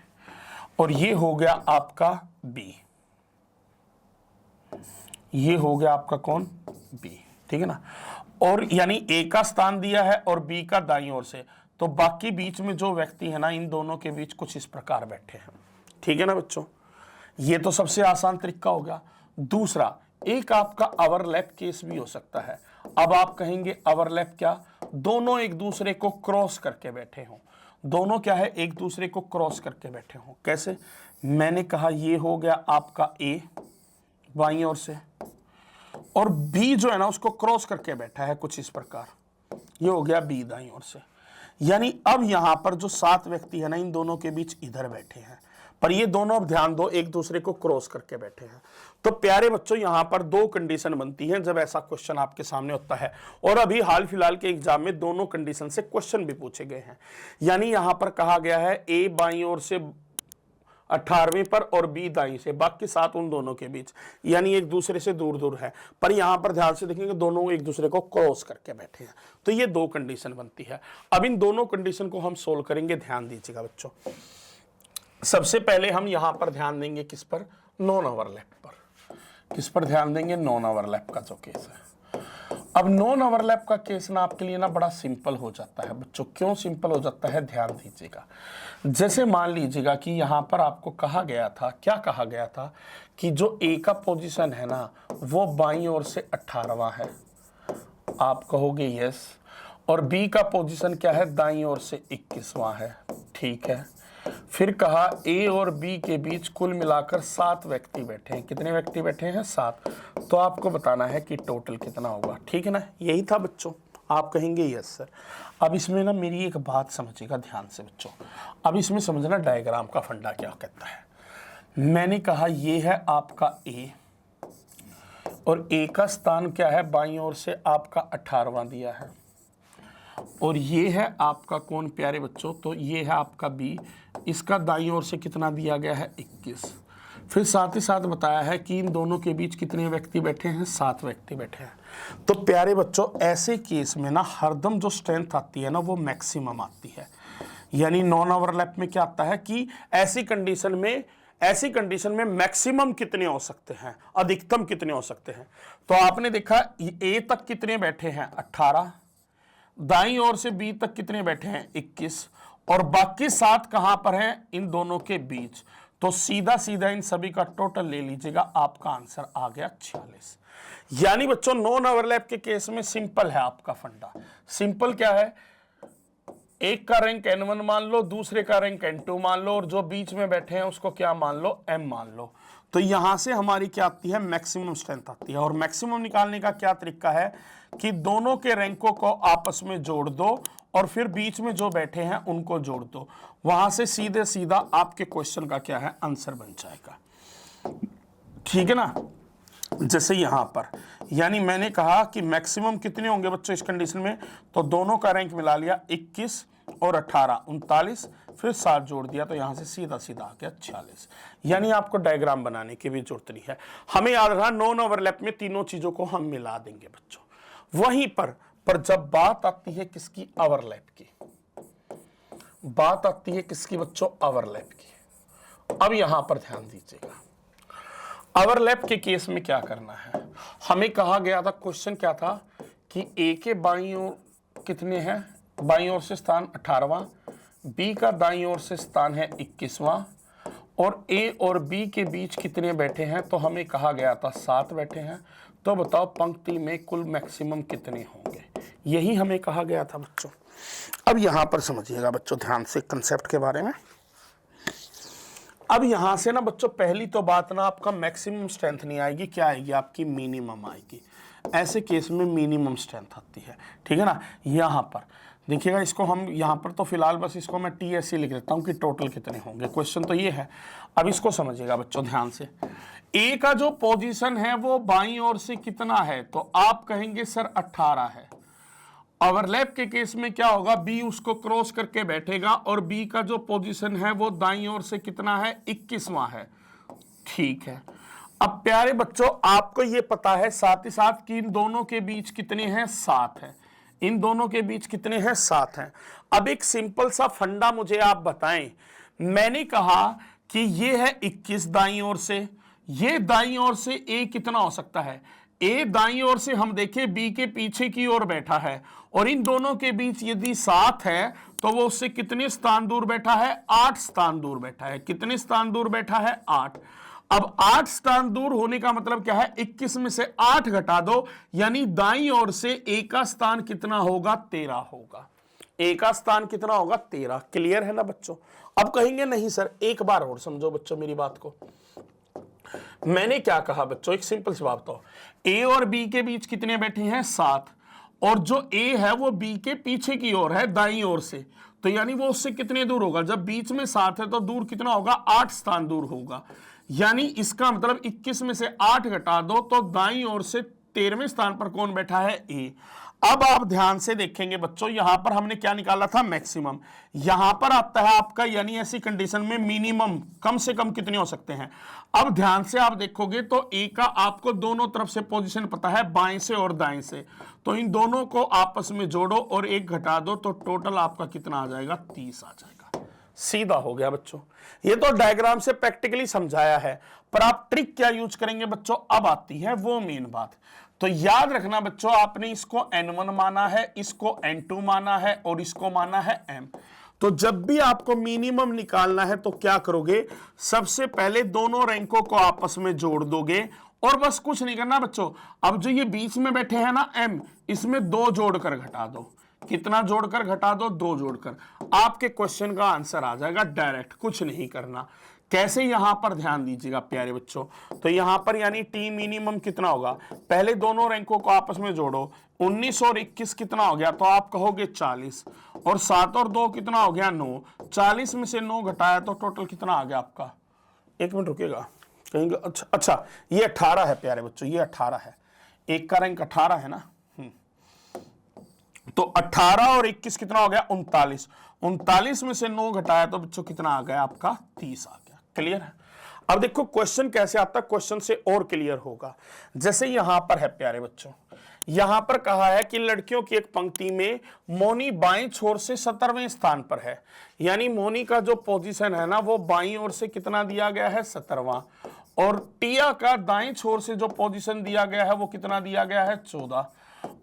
और ये हो गया आपका बी, ये हो गया आपका कौन, बी, ठीक है ना। और यानी ए का स्थान दिया है और बी का दाईं ओर से, तो बाकी बीच में जो व्यक्ति है ना, इन दोनों के बीच कुछ इस प्रकार बैठे हैं, ठीक है ना बच्चों। ये तो सबसे आसान तरीका हो गया। दूसरा, एक आपका ओवरलैप केस भी हो सकता है। अब आप कहेंगे ओवरलैप क्या, दोनों एक दूसरे को क्रॉस करके बैठे हों। दोनों क्या है, एक दूसरे को क्रॉस करके बैठे हों। कैसे? मैंने कहा ये हो गया आपका ए बाईं ओर से, और बी जो है ना उसको क्रॉस करके बैठा है कुछ इस प्रकार, ये हो गया बी दाईं ओर से। यानी अब यहां पर जो 7 व्यक्ति है ना, इन दोनों के बीच इधर बैठे हैं, पर ये दोनों, अब ध्यान दो, एक दूसरे को क्रॉस करके बैठे हैं। तो प्यारे बच्चों, यहां पर 2 कंडीशन बनती हैं जब ऐसा क्वेश्चन आपके सामने होता है, और अभी हाल फिलहाल के एग्जाम में दोनों कंडीशन से क्वेश्चन भी पूछे गए हैं। यानी यहां पर कहा गया है ए बाईं ओर से 18वें पर और बी दाईं से, बाकी 7 उन दोनों के बीच, यानी एक दूसरे से दूर दूर है, पर यहां पर ध्यान से देखेंगे दोनों एक दूसरे को क्रॉस करके बैठे हैं। तो ये 2 कंडीशन बनती है। अब इन दोनों कंडीशन को हम सोल्व करेंगे, ध्यान दीजिएगा बच्चों। सबसे पहले हम यहां पर ध्यान देंगे किस पर, नॉन ओवरलैप पर। किस पर ध्यान देंगे, नॉन ओवरलैप का जो केस है। अब नॉन ओवरलैप का केस ना आपके लिए ना बड़ा सिंपल हो जाता है बच्चों। क्यों सिंपल हो जाता है, ध्यान दीजिएगा। जैसे मान लीजिएगा कि यहां पर आपको कहा गया था, क्या कहा गया था, कि जो ए का पोजीशन है ना वो बाईं ओर से 18वां है, आप कहोगे यस, और बी का पोजीशन क्या है, दाईं ओर से 21वां है, ठीक है। फिर कहा ए और बी के बीच कुल मिलाकर 7 व्यक्ति बैठे हैं। कितने व्यक्ति बैठे हैं, 7। तो आपको बताना है कि टोटल कितना होगा, ठीक है ना। यही था बच्चों। आप कहेंगे यस सर। अब इसमें ना मेरी एक बात समझिएगा ध्यान से बच्चों। अब इसमें समझना डायग्राम का फंडा क्या कहता है। मैंने कहा ये है आपका ए, और ए का स्थान क्या है, बाईं ओर से आपका 18वां दिया है, और ये है आपका कौन प्यारे बच्चों, तो ये है आपका बी, इसका दाईं ओर से कितना दिया गया है, 21। फिर साथ ही साथ बताया है कि इन दोनों के बीच कितने व्यक्ति बैठे हैं, 7 व्यक्ति बैठे हैं। तो प्यारे बच्चों, ऐसे केस में ना हरदम जो स्ट्रेंथ आती है ना वो मैक्सिमम आती है। यानी नॉन ओवरलैप में क्या आता है कि ऐसी कंडीशन में मैक्सिमम कितने हो सकते हैं, अधिकतम कितने हो सकते हैं। तो आपने देखा ए तक कितने बैठे हैं, 18, दाईं ओर से बी तक कितने बैठे हैं, 21, और बाकी 7 कहां पर हैं, इन दोनों के बीच। तो सीधा सीधा इन सभी का टोटल ले लीजिएगा, आपका आंसर आ गया 46। यानी बच्चों नॉन ओवरलैप के केस में सिंपल है आपका फंडा। सिंपल क्या है, एक का रैंक N1 मान लो, दूसरे का रैंक N2 मान लो, और जो बीच में बैठे हैं उसको क्या मान लो, M मान लो। तो यहां से हमारी क्या आती है, मैक्सिमम स्ट्रेंथ आती है। और मैक्सिमम निकालने का क्या तरीका है कि दोनों के रैंकों को आपस में जोड़ दो और फिर बीच में जो बैठे हैं उनको जोड़ दो। वहां से सीधे सीधा आपके क्वेश्चन का क्या है, आंसर बन जाएगा, ठीक है ना। जैसे यहां पर, यानी मैंने कहा कि मैक्सिमम कितने होंगे बच्चों इस कंडीशन में, तो दोनों का रैंक मिला लिया, 21 और 18, 39, फिर 7 जोड़ दिया, तो यहां से सीधा सीधा आ गया 46। यानी आपको डायग्राम बनाने की भी जरूरत नहीं है। हमें याद रखना नॉन ओवरलैप में तीनों चीजों को हम मिला देंगे बच्चों। वहीं पर जब बात आती है किसकी, ओवरलैप की, बात आती है किसकी बच्चों, ओवरलैप की। अब यहां पर ध्यान दीजिएगा, ओवरलैप के केस में क्या करना है। हमें कहा गया था, क्वेश्चन क्या था कि ए के बाईं ओर कितने हैं, बाईं ओर से स्थान 18वां, बी का दाईं ओर से स्थान है 21वां, और ए और बी के बीच कितने बैठे हैं, तो हमें कहा गया था 7 बैठे हैं। तो बताओ पंक्ति में कुल मैक्सिमम कितने होंगे, यही हमें कहा गया था बच्चों। अब यहां पर समझिएगा बच्चों ध्यान से कंसेप्ट के बारे में। अब यहां से ना बच्चों पहली तो बात ना, आपका मैक्सिमम स्ट्रेंथ नहीं आएगी, क्या आएगी आपकी, मिनिमम आएगी। ऐसे केस में मिनिमम स्ट्रेंथ आती है, ठीक है ना। यहां पर देखिएगा, इसको हम यहां पर तो फिलहाल बस इसको मैं टी ऐसे लिख देता हूं कि टोटल कितने होंगे, क्वेश्चन तो ये है। अब इसको समझिएगा बच्चों ध्यान से, ए का जो पोजीशन है वो बाईं ओर से कितना है, तो आप कहेंगे सर 18 है। ओवरलैप के केस में क्या होगा, बी उसको क्रॉस करके बैठेगा और बी का जो पोजीशन है वो दाईं ओर से कितना है, 21वां है, ठीक है। अब प्यारे बच्चों आपको ये पता है साथ ही साथ कि इन दोनों के बीच कितने हैं, 7 है। इन दोनों के बीच कितने हैं, 7 हैं। अब एक सिंपल सा फंडा मुझे आप बताएं, मैंने कहा कि ये है 21 दाईं ओर से, ये दाईं ओर से ए कितना हो सकता है, ए दाईं ओर से हम देखें बी के पीछे की ओर बैठा है, और इन दोनों के बीच यदि 7 है तो वो उससे कितने स्थान दूर बैठा है, 8 स्थान दूर बैठा है। कितने स्थान दूर बैठा है, 8। अब 8 स्थान दूर होने का मतलब क्या है, 21 में से 8 घटा दो, यानी दाईं ओर से ए का स्थान कितना होगा, 13 होगा। ए का स्थान कितना होगा, 13। क्लियर है ना बच्चों। अब कहेंगे नहीं सर, एक बार और समझो बच्चों मेरी बात को। मैंने क्या कहा बच्चों, एक सिंपल सी बात बताओ, ए और बी के बीच कितने बैठे हैं, 7, और जो ए है वो बी के पीछे की ओर है दाईं ओर से, तो यानी वो उससे कितने दूर होगा, जब बीच में 7 है तो दूर कितना होगा, 8 स्थान दूर होगा। यानी इसका मतलब 21 में से 8 घटा दो तो दाईं ओर से 13वें स्थान पर कौन बैठा है, ए। अब आप ध्यान से देखेंगे बच्चों, यहां पर हमने क्या निकाला था, मैक्सिमम। यहां पर आता है आपका, यानी ऐसी कंडीशन में मिनिमम कम से कम कितने हो सकते हैं। अब ध्यान से आप देखोगे तो ए का आपको दोनों तरफ से पोजीशन पता है, बाएं से और दाएं से, तो इन दोनों को आपस में जोड़ो और 1 घटा दो तो टोटल आपका कितना आ जाएगा, 30 आ जाएगा। सीधा हो गया बच्चों। ये तो डायग्राम से प्रैक्टिकली समझाया है, पर आप ट्रिक क्या यूज करेंगे बच्चों, अब आती है वो मेन बात। तो याद रखना बच्चों, आपने इसको n1 माना है, इसको n2 माना है और इसको माना है m। तो जब भी आपको मिनिमम निकालना है तो क्या करोगे, सबसे पहले दोनों रैंकों को आपस में जोड़ दोगे, और बस कुछ नहीं करना बच्चों। अब जो ये बीच में बैठे हैं ना m, इसमें 2 जोड़कर घटा दो। कितना जोड़कर घटा दो, 2 जोड़कर, आपके क्वेश्चन का आंसर आ जाएगा डायरेक्ट, कुछ नहीं करना। कैसे, यहां पर ध्यान दीजिएगा प्यारे बच्चों। तो यहां पर यानी टी मिनिमम कितना होगा, पहले दोनों रैंकों को आपस में जोड़ो, 19 और 21 कितना हो गया, तो आप कहोगे 40, और 7 और 2 कितना हो गया, 9। 40 में से 9 घटाया तो टोटल कितना आ गया आपका, 1 मिनट रुकिएगा कहेंगे, अच्छा ये 18 है प्यारे बच्चों, ये 18 है, एक का रैंक 18 है ना, तो 18 और 21 कितना हो गया, 39। 39 में से 9 घटाया तो बच्चों कितना आ गया आपका, 30 आ गया। क्लियर है। अब देखो क्वेश्चन कैसे आता है, क्वेश्चन से और क्लियर होगा। जैसे यहां पर है प्यारे बच्चों, यहां पर कहा है कि लड़कियों की एक पंक्ति में मोनी बाएं छोर से 17वें स्थान पर है, यानी मोनी का जो पोजीशन है ना वो बाईं ओर से कितना दिया गया है, 17वां, और टिया का दाएं छोर से जो पोजीशन दिया गया है वो कितना दिया गया है, 14,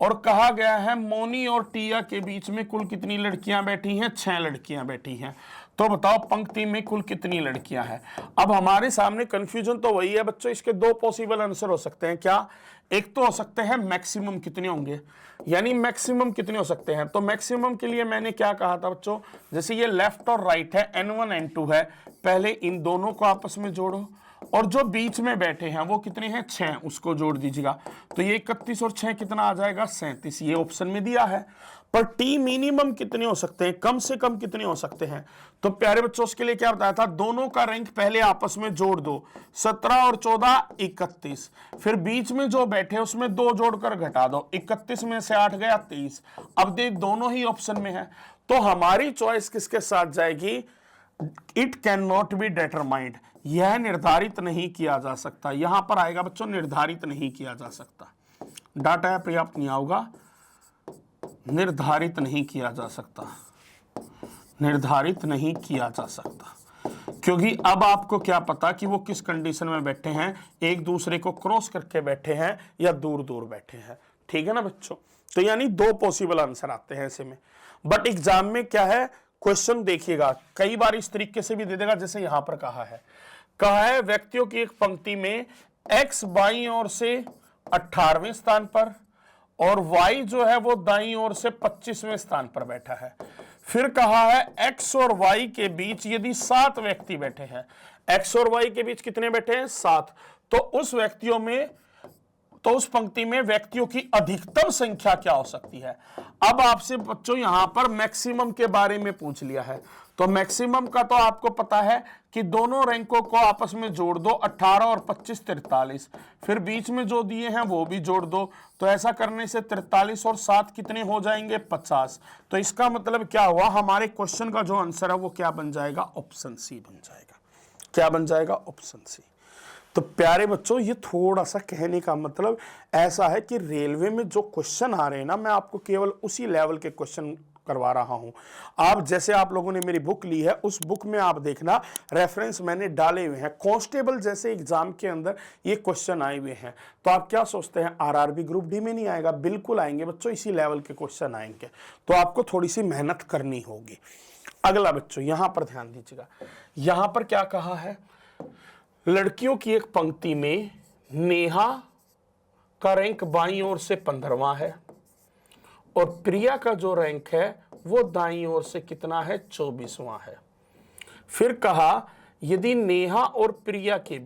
और कहा गया है मोनी और टिया के बीच में कुल कितनी लड़कियां बैठी हैं, 6 लड़कियां बैठी हैं। तो बताओ पंक्ति में कुल कितनी लड़कियां हैं। अब हमारे सामने कंफ्यूजन तो वही है बच्चों, इसके 2 पॉसिबल आंसर हो सकते हैं। क्या, एक तो हो सकते हैं मैक्सिमम कितने होंगे, यानी मैक्सिमम कितने हो सकते हैं। तो मैक्सिमम के लिए मैंने क्या कहा था बच्चों, जैसे ये लेफ्ट और राइट है, n1 n2 है, पहले इन दोनों को आपस में जोड़ो, और जो बीच में बैठे हैं वो कितने हैं, 6, उसको जोड़ दीजिएगा, तो ये 31 और 6 कितना आ जाएगा, 37। ये ऑप्शन में दिया है। पर टी मिनिमम कितने हो सकते हैं, कम से कम कितने हो सकते हैं। तो प्यारे बच्चों उसके लिए क्या बताया था, दोनों का रैंक पहले आपस में जोड़ दो, 17 और 14 31, फिर बीच में जो बैठे उसमें 2 जोड़कर घटा दो, 31 में से 8 गया 23। अब देख दोनों ही ऑप्शन में है, तो हमारी चॉइस किसके साथ जाएगी, it can not be determined, यह निर्धारित नहीं किया जा सकता। यहां पर आएगा बच्चों निर्धारित नहीं किया जा सकता, डाटा पर्याप्त नहीं आऊगा, निर्धारित नहीं किया जा सकता, निर्धारित नहीं किया जा सकता, क्योंकि अब आपको क्या पता कि वो किस कंडीशन में बैठे हैं, एक दूसरे को क्रॉस करके बैठे हैं या दूर दूर बैठे हैं। ठीक है ना बच्चों, तो यानी दो पॉसिबल आंसर आते हैं ऐसे में। बट एग्जाम में क्या है, क्वेश्चन देखिएगा कई बार इस तरीके से भी दे देगा, जैसे यहां पर कहा है व्यक्तियों की एक पंक्ति में x बाईं ओर से 18वें स्थान पर और y जो है वो दाईं ओर से 25वें स्थान पर बैठा है। फिर कहा है x और y के बीच यदि 7 व्यक्ति बैठे हैं, x और y के बीच कितने बैठे हैं, 7, तो उस पंक्ति में व्यक्तियों की अधिकतम संख्या क्या हो सकती है। अब आपसे बच्चों यहां पर मैक्सिमम के बारे में पूछ लिया है, तो मैक्सिमम का तो आपको पता है कि दोनों रैंकों को आपस में जोड़ दो, 18 और 25 43, फिर बीच में जो दिए हैं वो भी जोड़ दो, तो ऐसा करने से 43 और 7 कितने हो जाएंगे, 50। तो इसका मतलब क्या हुआ, हमारे क्वेश्चन का जो आंसर है वो क्या बन जाएगा, ऑप्शन सी बन जाएगा। क्या बन जाएगा, ऑप्शन सी। तो प्यारे बच्चों ये थोड़ा सा कहने का मतलब ऐसा है कि रेलवे में जो क्वेश्चन आ रहे हैं ना, मैं आपको केवल उसी लेवल के क्वेश्चन करवा रहा हूं। आप जैसे आप लोगों ने मेरी बुक ली है, उस बुक में आप देखना रेफरेंस मैंने डाले हुए हैं, कांस्टेबल जैसे एग्जाम के अंदर ये क्वेश्चन आए हुए हैं। तो आप क्या सोचते हैं आरआरबी ग्रुप डी में नहीं आएगा, बिल्कुल आएंगे बच्चों, इसी लेवल के क्वेश्चन आएंगे, तो आपको थोड़ी सी मेहनत करनी होगी। अगला बच्चों यहां पर ध्यान दीजिएगा, यहां पर क्या कहा है, लड़कियों की एक पंक्ति में नेहा का रैंक बाईं ओर से 15वां है और प्रिया का जो रैंक है वो दाईं ओर से कितना है, 24वां है। फिर कहा यदि नेहा और प्रिया के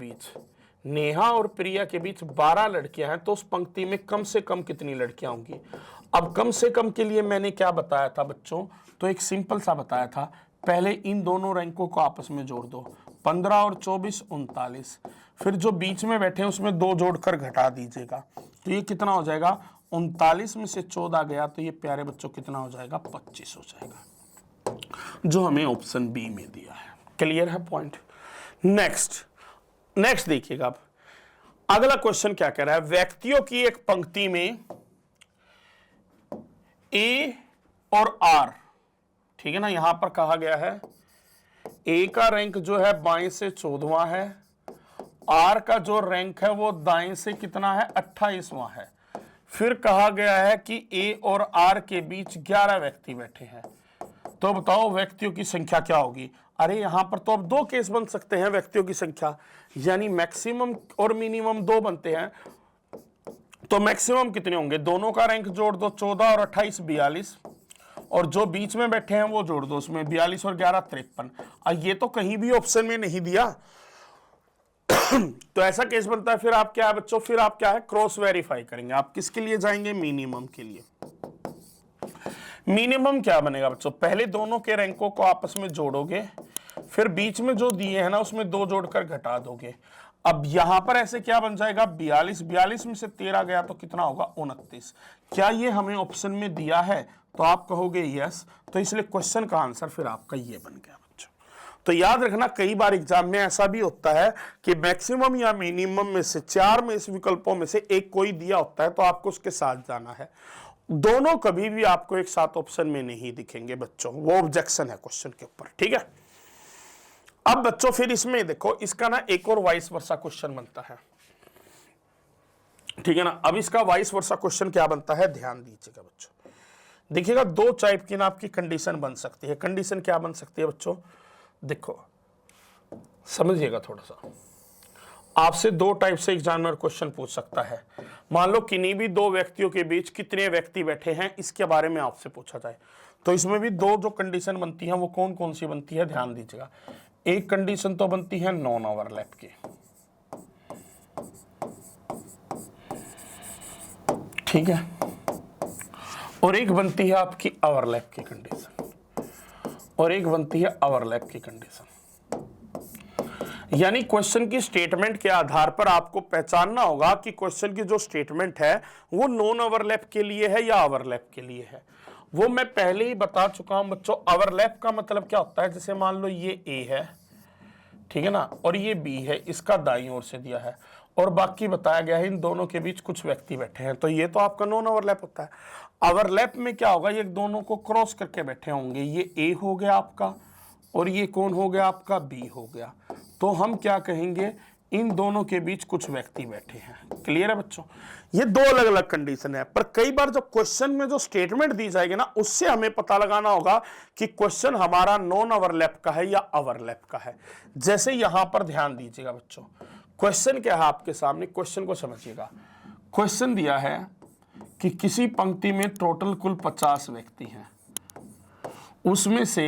बीच 12 लड़कियां हैं तो उस पंक्ति में कम से कम कितनी लड़कियां होंगी। अब कम से कम के लिए मैंने क्या बताया था बच्चों, तो एक सिंपल सा बताया था, पहले इन दोनों रैंकों को आपस में जोड़ दो, 15 और 24 39, फिर जो बीच में बैठे हैं उसमें 2 जोड़कर घटा दीजिएगा, तो ये कितना हो जाएगा, 39 में से 14 गया तो ये प्यारे बच्चों कितना हो जाएगा, 25 हो जाएगा, जो हमें ऑप्शन बी में दिया है। क्लियर है पॉइंट। नेक्स्ट देखिएगा, अब अगला क्वेश्चन क्या कह रहा है, व्यक्तियों की एक पंक्ति में ए और आर, ठीक है ना, यहां पर कहा गया है ए का रैंक जो है बाएं से 14वां है, आर का जो रैंक है वो दाएं से कितना है, 28वां है। फिर कहा गया है कि ए और आर के बीच 11 व्यक्ति बैठे हैं, तो बताओ व्यक्तियों की संख्या क्या होगी। अरे यहां पर तो अब 2 केस बन सकते हैं व्यक्तियों की संख्या, यानी मैक्सिमम और मिनिमम 2 बनते हैं, तो मैक्सिमम कितने होंगे, दोनों का रैंक जोड़ दो, 14 और 28 42, और जो बीच में बैठे हैं वो जोड़ दो, उसमें 42 और 11 53। ये तो कहीं भी ऑप्शन में नहीं दिया तो ऐसा केस बनता है, फिर आप क्या है बच्चों, फिर आप क्या है, क्रॉस वेरीफाई करेंगे। आप किसके लिए जाएंगे, मिनिमम के लिए। मिनिमम क्या बनेगा बच्चों, पहले दोनों के रैंकों को आपस में जोड़ोगे, फिर बीच में जो दिए हैं ना उसमें 2 जोड़कर घटा दोगे। अब यहां पर ऐसे क्या बन जाएगा, 42 में से 13 गया तो कितना होगा, 29। क्या ये हमें ऑप्शन में दिया है, तो आप कहोगे यस, तो इसलिए क्वेश्चन का आंसर फिर आपका ये बन गया बच्चों। तो याद रखना कई बार एग्जाम में ऐसा भी होता है कि मैक्सिमम या मिनिमम में से 4 में इस विकल्पों में से एक कोई दिया होता है, तो आपको उसके साथ जाना है। दोनों कभी भी आपको एक साथ ऑप्शन में नहीं दिखेंगे बच्चों, वो ऑब्जेक्शन है क्वेश्चन के ऊपर, ठीक है। अब बच्चों फिर इसमें देखो, इसका ना एक और वाइस वर्सा क्वेश्चन बनता है, ठीक है ना। अब इसका वाइस वर्सा क्वेश्चन क्या बनता है, ध्यान दीजिएगा बच्चों। देखिएगा 2 टाइप की ना आपकी कंडीशन बन सकती है। कंडीशन क्या बन सकती है बच्चों, देखो समझिएगा थोड़ा सा, आपसे 2 टाइप से एग्जामिनर क्वेश्चन पूछ सकता है। मान लो किन्हीं भी 2 व्यक्तियों के बीच कितने व्यक्ति बैठे हैं इसके बारे में आपसे पूछा जाए, तो इसमें भी 2 जो कंडीशन बनती है वो कौन कौन सी बनती है, ध्यान दीजिएगा। एक कंडीशन तो बनती है नॉन ओवरलैप की, ठीक है, और एक बनती है आपकी ओवरलैप की कंडीशन, और एक बनती है ओवरलैप की कंडीशन। यानी क्वेश्चन की स्टेटमेंट के आधार पर आपको पहचानना होगा कि क्वेश्चन की जो स्टेटमेंट है वो नॉन ओवरलैप के लिए है या ओवरलैप के लिए है। वो मैं पहले ही बता चुका हूं बच्चों। ओवरलैप का मतलब क्या होता है, जैसे मान लो ये ए है, ठीक है ना, और ये बी है, इसका दाईं ओर से दिया है, और बाकी बताया गया है इन दोनों के बीच कुछ व्यक्ति बैठे हैं, तो ये तो आपका नॉन ओवरलैप होता है। ओवरलैप में क्या होगा, ये दोनों को क्रॉस करके बैठे होंगे, ये ए हो गया आपका और ये कौन हो गया आपका, बी हो गया। तो हम क्या कहेंगे, इन दोनों के बीच कुछ व्यक्ति बैठे हैं। क्लियर है बच्चों, ये दो अलग अलग कंडीशन है। पर कई बार जब क्वेश्चन में जो स्टेटमेंट दी जाएगी ना, उससे हमें पता लगाना होगा कि क्वेश्चन हमारा नॉन ओवरलैप का है या ओवरलैप का है। जैसे यहां पर ध्यान दीजिएगा बच्चों, क्वेश्चन क्या है आपके सामने, क्वेश्चन को समझिएगा। क्वेश्चन दिया है कि किसी पंक्ति में टोटल कुल 50 व्यक्ति हैं, उसमें से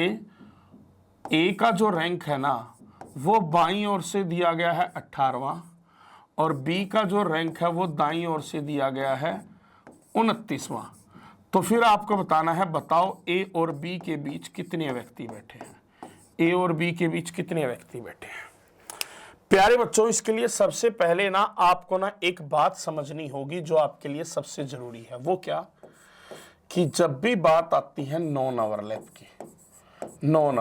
ए का जो रैंक है ना वो बाईं ओर से दिया गया है 18वां और बी का जो रैंक है वो दाईं ओर से दिया गया है 29वां। तो फिर आपको बताना है, बताओ ए और बी के बीच कितने व्यक्ति बैठे हैं, ए और बी के बीच कितने व्यक्ति बैठे हैं। प्यारे बच्चों, इसके लिए सबसे पहले ना आपको ना एक बात समझनी होगी जो आपके लिए सबसे जरूरी है। वो क्या, कि जब भी बात आती है नॉन ओवरलैप की, नॉन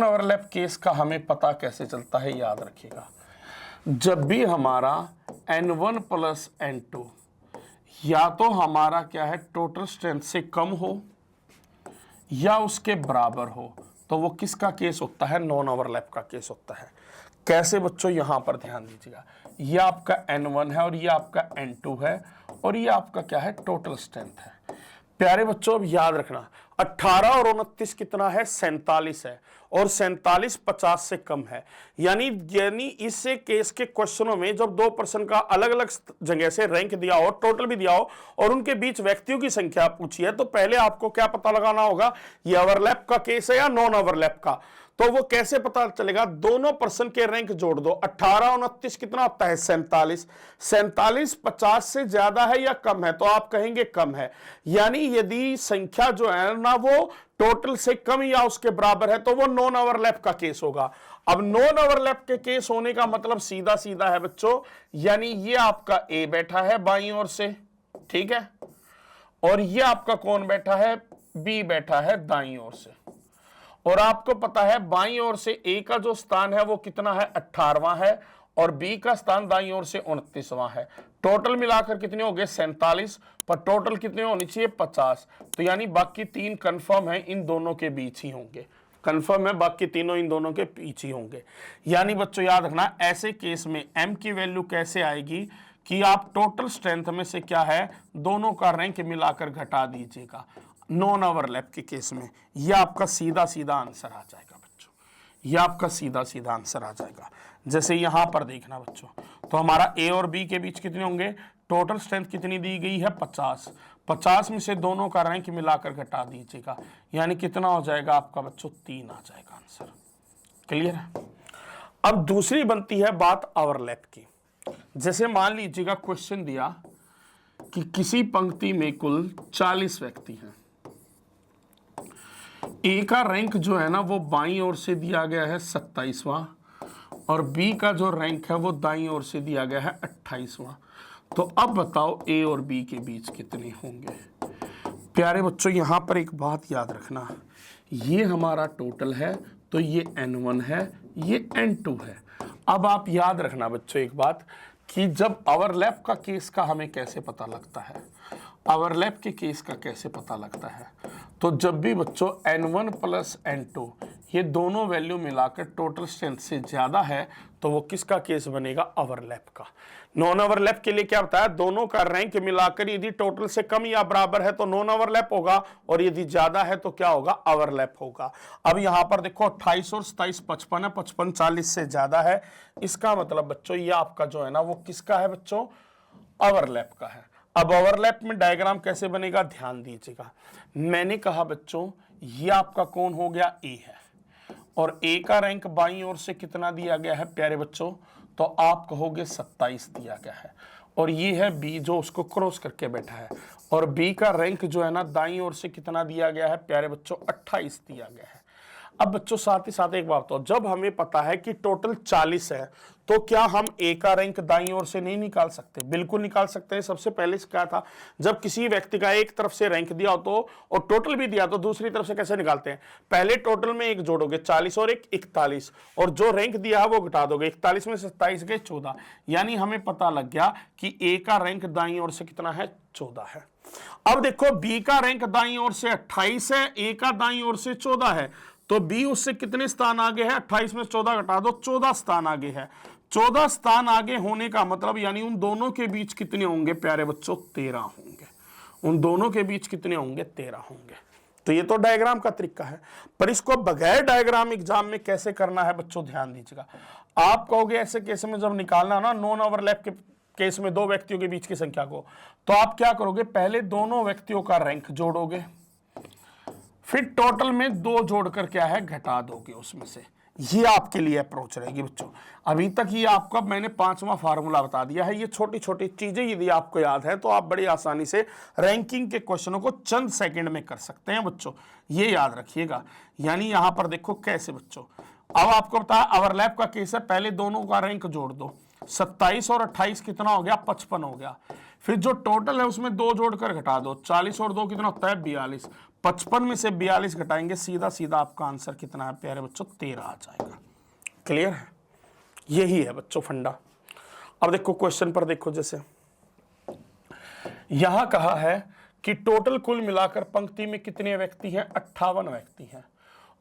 ओवरलैप केस का हमें पता कैसे चलता है, याद रखिएगा। जब भी हमारा n1 प्लस n2 या तो हमारा क्या है टोटल स्ट्रेंथ से कम हो या उसके बराबर हो, तो वो किसका केस होता है, नॉन ओवरलैप का केस होता है। कैसे बच्चों, यहां पर ध्यान दीजिएगा, ये आपका n1 है और ये आपका n2 है और ये आपका क्या है टोटल स्ट्रेंथ है। प्यारे बच्चों अब याद रखना, 18 और 29 कितना है, 47 है और 47 50 से कम है। यानी इससे केस के क्वेश्चनों में जब दो पर्सन का अलग अलग जगह से रैंक दिया हो, टोटल भी दिया हो और उनके बीच व्यक्तियों की संख्या पूछी है, तो पहले आपको क्या पता लगाना होगा, ये ओवरलैप का केस है या नॉन ओवरलैप का। तो वो कैसे पता चलेगा, दोनों पर्सन के रैंक जोड़ दो, 18 और 29 कितना होता है, 47। 47 50 से ज्यादा है या कम है, तो आप कहेंगे कम है। यानी यदि संख्या जो है ना वो टोटल से कम या उसके बराबर है तो वो नॉन ओवरलैप का केस होगा। अब नॉन ओवरलैप के केस होने का मतलब सीधा सीधा है बच्चों, यानी ये आपका ए बैठा है बाईं ओर से, ठीक है, और ये आपका कौन बैठा है, बी बैठा है दाईं ओर से। और आपको पता है बाईं ओर से ए का जो स्थान है वो कितना है, 18वां है और बी का स्थान दाईं ओर से 29वां है। टोटल मिलाकर कितने हो गए, 47, पर टोटल कितने होनी चाहिए, 50। तो यानी बाकी तीन कंफर्म है, इन दोनों के बीच ही होंगे, कंफर्म है बाकी तीनों इन दोनों के बीच ही होंगे। यानी बच्चों याद रखना, ऐसे केस में एम की वैल्यू कैसे आएगी कि आप टोटल स्ट्रेंथ में से क्या है दोनों का रैंक मिलाकर घटा दीजिएगा। नॉन ओवरलैप के केस में यह आपका सीधा सीधा आंसर आ जाएगा बच्चों, यह आपका सीधा सीधा आंसर आ जाएगा। जैसे यहां पर देखना बच्चों, तो हमारा ए और बी के बीच कितने होंगे, टोटल स्ट्रेंथ कितनी दी गई है, 50। 50 में से दोनों का रैंक मिलाकर घटा दीजिएगा, यानी कितना हो जाएगा आपका बच्चों, 3 आ जाएगा आंसर। क्लियर है। अब दूसरी बनती है बात ओवरलैप की। जैसे मान लीजिएगा क्वेश्चन दिया कि किसी पंक्ति में कुल 40 व्यक्ति हैं, ए का रैंक जो है ना वो बाईं ओर से दिया गया है 27वां और बी का जो रैंक है वो दाईं ओर से दिया गया है 28वां। तो अब बताओ ए और बी के बीच कितने होंगे। प्यारे बच्चों यहां पर एक बात याद रखना, ये हमारा टोटल है तो ये n1 है, ये n2 है। अब आप याद रखना बच्चों एक बात, कि जब ओवरलैप का केस का हमें कैसे पता लगता है, ओवरलैप के केस का कैसे पता लगता है, तो जब भी बच्चों n1 प्लस n2 ये दोनों वैल्यू मिलाकर टोटल स्ट्रेंथ से ज्यादा है तो वो किसका केस बनेगा, ओवरलैप का। नॉन ओवरलैप के लिए क्या बताया, दोनों का रैंक मिलाकर यदि टोटल से कम या बराबर है तो नॉन ओवरलैप होगा और यदि ज्यादा है तो क्या होगा, ओवरलैप होगा। अब यहां पर देखो 28 और 27 55 है, 55 40 से ज्यादा है, इसका मतलब बच्चों ये आपका जो है ना वो किसका है बच्चों, ओवरलैप का है। अब ओवरलैप में डायग्राम कैसे बनेगा, ध्यान दीजिएगा। मैंने कहा बच्चों ये आपका कौन हो गया, ए है और ए का रैंक बाईं ओर से कितना दिया गया है प्यारे बच्चों, तो आप कहोगे 27 दिया गया है और ये है बी जो उसको क्रॉस करके बैठा है और बी का रैंक जो है ना दाईं ओर से कितना दिया गया है प्यारे बच्चों, 28 दिया गया है। अब बच्चों साथ ही साथ एक बात तो, जब हमें पता है कि टोटल 40 है तो क्या हम ए का रैंक दाईं ओर से नहीं निकाल सकते? बिल्कुल निकाल सकते हैं। सबसे पहले से क्या था, जब किसी व्यक्ति का एक तरफ से रैंक दिया हो तो और टोटल भी दिया तो दूसरी तरफ से कैसे निकालते हैं? पहले टोटल में एक जोड़ोगे 40 और एक 41, और जो रैंक दिया है वो घटा दोगे, 41 में 27 गए 14, यानी हमें पता लग गया कि ए का रैंक दाईं ओर से कितना है? 14 है। अब देखो बी का रैंक दाईं ओर से 28 है, ए का दाईं ओर से 14 है, तो बी उससे कितने स्थान आगे है? 28 में 14 घटा दो, 14 स्थान आगे है। 14 स्थान आगे होने का मतलब यानी उन दोनों के बीच कितने होंगे प्यारे बच्चों? 13 होंगे। उन दोनों के बीच कितने होंगे? 13 होंगे। तो ये तो डायग्राम का तरीका है, पर इसको बगैर डायग्राम एग्जाम में कैसे करना है बच्चों, ध्यान दीजिएगा। आप कहोगे ऐसे केस में जब निकालना ना नॉन ओवरलैप के केस में दो व्यक्तियों के बीच की संख्या को, तो आप क्या करोगे? पहले दोनों व्यक्तियों का रैंक जोड़ोगे, फिर टोटल में दो जोड़कर क्या है? घटा दोगे उसमें से। ये आपके लिए अप्रोच रहेगी बच्चों। अभी तक ये आपका मैंने 5वां फार्मूला बता दिया है। ये छोटी छोटी चीजें यदि आपको याद है तो आप बड़ी आसानी से रैंकिंग के क्वेश्चनों को चंद सेकंड में कर सकते हैं बच्चों, ये याद रखिएगा। यानी यहां पर देखो कैसे बच्चों, अब आपको बताया ओवरलैप का केस है, पहले दोनों का रैंक जोड़ दो, 27 और 28 कितना हो गया? 55 हो गया। फिर जो टोटल है उसमें दो जोड़कर घटा दो, 40 और 2 कितना होता है? 42। 55 में से 42 घटाएंगे, सीधा सीधा आपका आंसर कितना है प्यारे बच्चों? 13 आ जाएगा। क्लियर है? यही है बच्चों फंडा। अब देखो क्वेश्चन पर देखो, जैसे यहां कहा है कि टोटल कुल मिलाकर पंक्ति में कितने व्यक्ति हैं? 58 व्यक्ति हैं।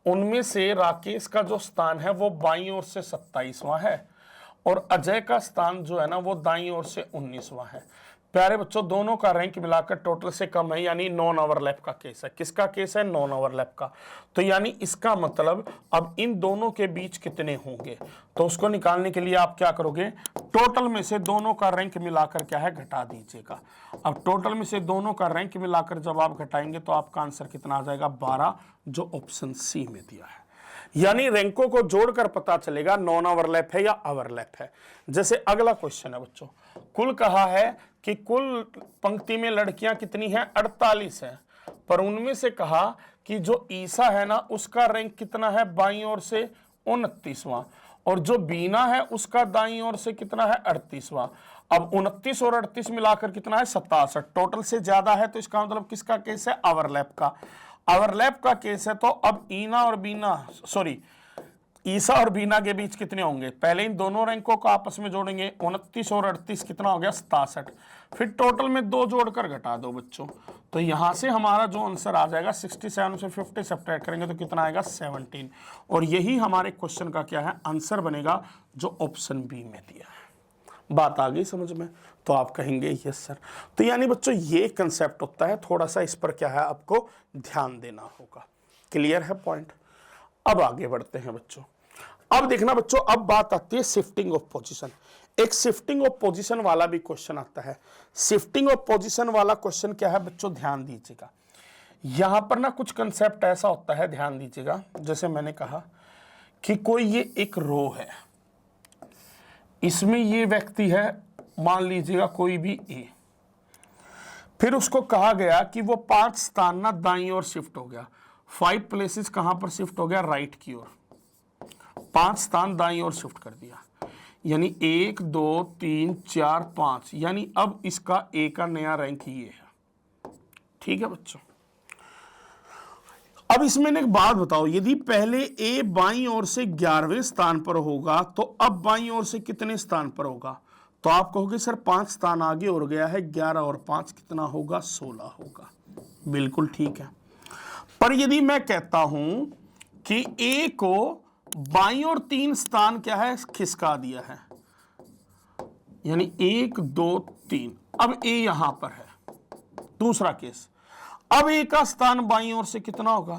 उनमें से राकेश का जो स्थान है वो बाईं ओर से 27वां है और अजय का स्थान जो है ना वो दाईं ओर से 19वां है। प्यारे बच्चों दोनों का रैंक मिलाकर टोटल से कम है, यानी नॉन ओवरलैप का केस है। किसका केस है? नॉन ओवरलैप का। तो यानी इसका मतलब अब इन दोनों के बीच कितने होंगे, तो उसको निकालने के लिए आप क्या करोगे? टोटल में से दोनों का रैंक मिलाकर क्या है? घटा दीजिएगा। अब टोटल में से दोनों का रैंक मिलाकर जब आप घटाएंगे तो आपका आंसर कितना आ जाएगा? 12, जो ऑप्शन सी में दिया है। यानी रैंकों को जोड़कर पता चलेगा नॉन ओवरलैप है या ओवरलैप है। जैसे अगला क्वेश्चन है बच्चों, कुल कहा है कि कुल पंक्ति में लड़कियां कितनी हैं? 48 है, पर उनमें से कहा कि जो ईसा है ना उसका रैंक कितना है? बाईं ओर से 29वां, और जो बीना है उसका दाईं ओर से कितना है? 38वां। अब 29 और 38 मिलाकर कितना है? 67। टोटल से ज्यादा है, तो इसका मतलब किसका केस है? ओवरलैप का। ओवरलैप का केस है तो अब ईसा और बीना के बीच कितने होंगे? पहले इन दोनों रैंकों को आपस में जोड़ेंगे, 29 और 38 कितना हो गया? 67। फिर टोटल में दो जोड़कर घटा दो बच्चों, तो यहां से हमारा जो आंसर आ जाएगा 67 से 50 सब्ट्रैक्ट करेंगे तो कितना आएगा? 17। और यही हमारे क्वेश्चन का क्या है? आंसर बनेगा, जो ऑप्शन बी में दिया है। बात आ गई समझ में? तो आप कहेंगे यस सर। तो यानी बच्चों ये कंसेप्ट होता है, थोड़ा सा इस पर क्या है आपको ध्यान देना होगा। क्लियर है पॉइंट? अब आगे बढ़ते हैं बच्चों। अब देखना बच्चों, अब बात आती है शिफ्टिंग ऑफ पोजीशन। एक शिफ्टिंग ऑफ पोजीशन वाला भी क्वेश्चन आता है। शिफ्टिंग ऑफ पोजीशन वाला क्वेश्चन क्या है बच्चों? ध्यान दीजिएगा। यहां पर ना कुछ कंसेप्ट ऐसा होता है, ध्यान दीजिएगा। जैसे मैंने कहा कि कोई ये एक रो है, इसमें ये व्यक्ति है, मान लीजिएगा कोई भी ए, फिर उसको कहा गया कि वो 5 स्थान ना दाईं ओर शिफ्ट हो गया। 5 प्लेसेस कहां पर शिफ्ट हो गया? राइट की ओर। 5 स्थान दाईं ओर शिफ्ट कर दिया, यानी 1 2 3 4 5, यानी अब इसका ए का नया रैंक ये है। ठीक है बच्चों? अब इसमें एक बात बताओ, यदि पहले ए बाईं ओर से 11वें स्थान पर होगा तो अब बाईं ओर से कितने स्थान पर होगा? तो आप कहोगे सर 5 स्थान आगे और गया है, 11 और 5 कितना होगा? 16 होगा। बिल्कुल ठीक है। पर यदि मैं कहता हूं कि ए को बाईं ओर 3 स्थान क्या है? खिसका दिया है, यानी 1 2 3, अब ए यहां पर है। दूसरा केस, अब ए का स्थान बाईं ओर से कितना होगा?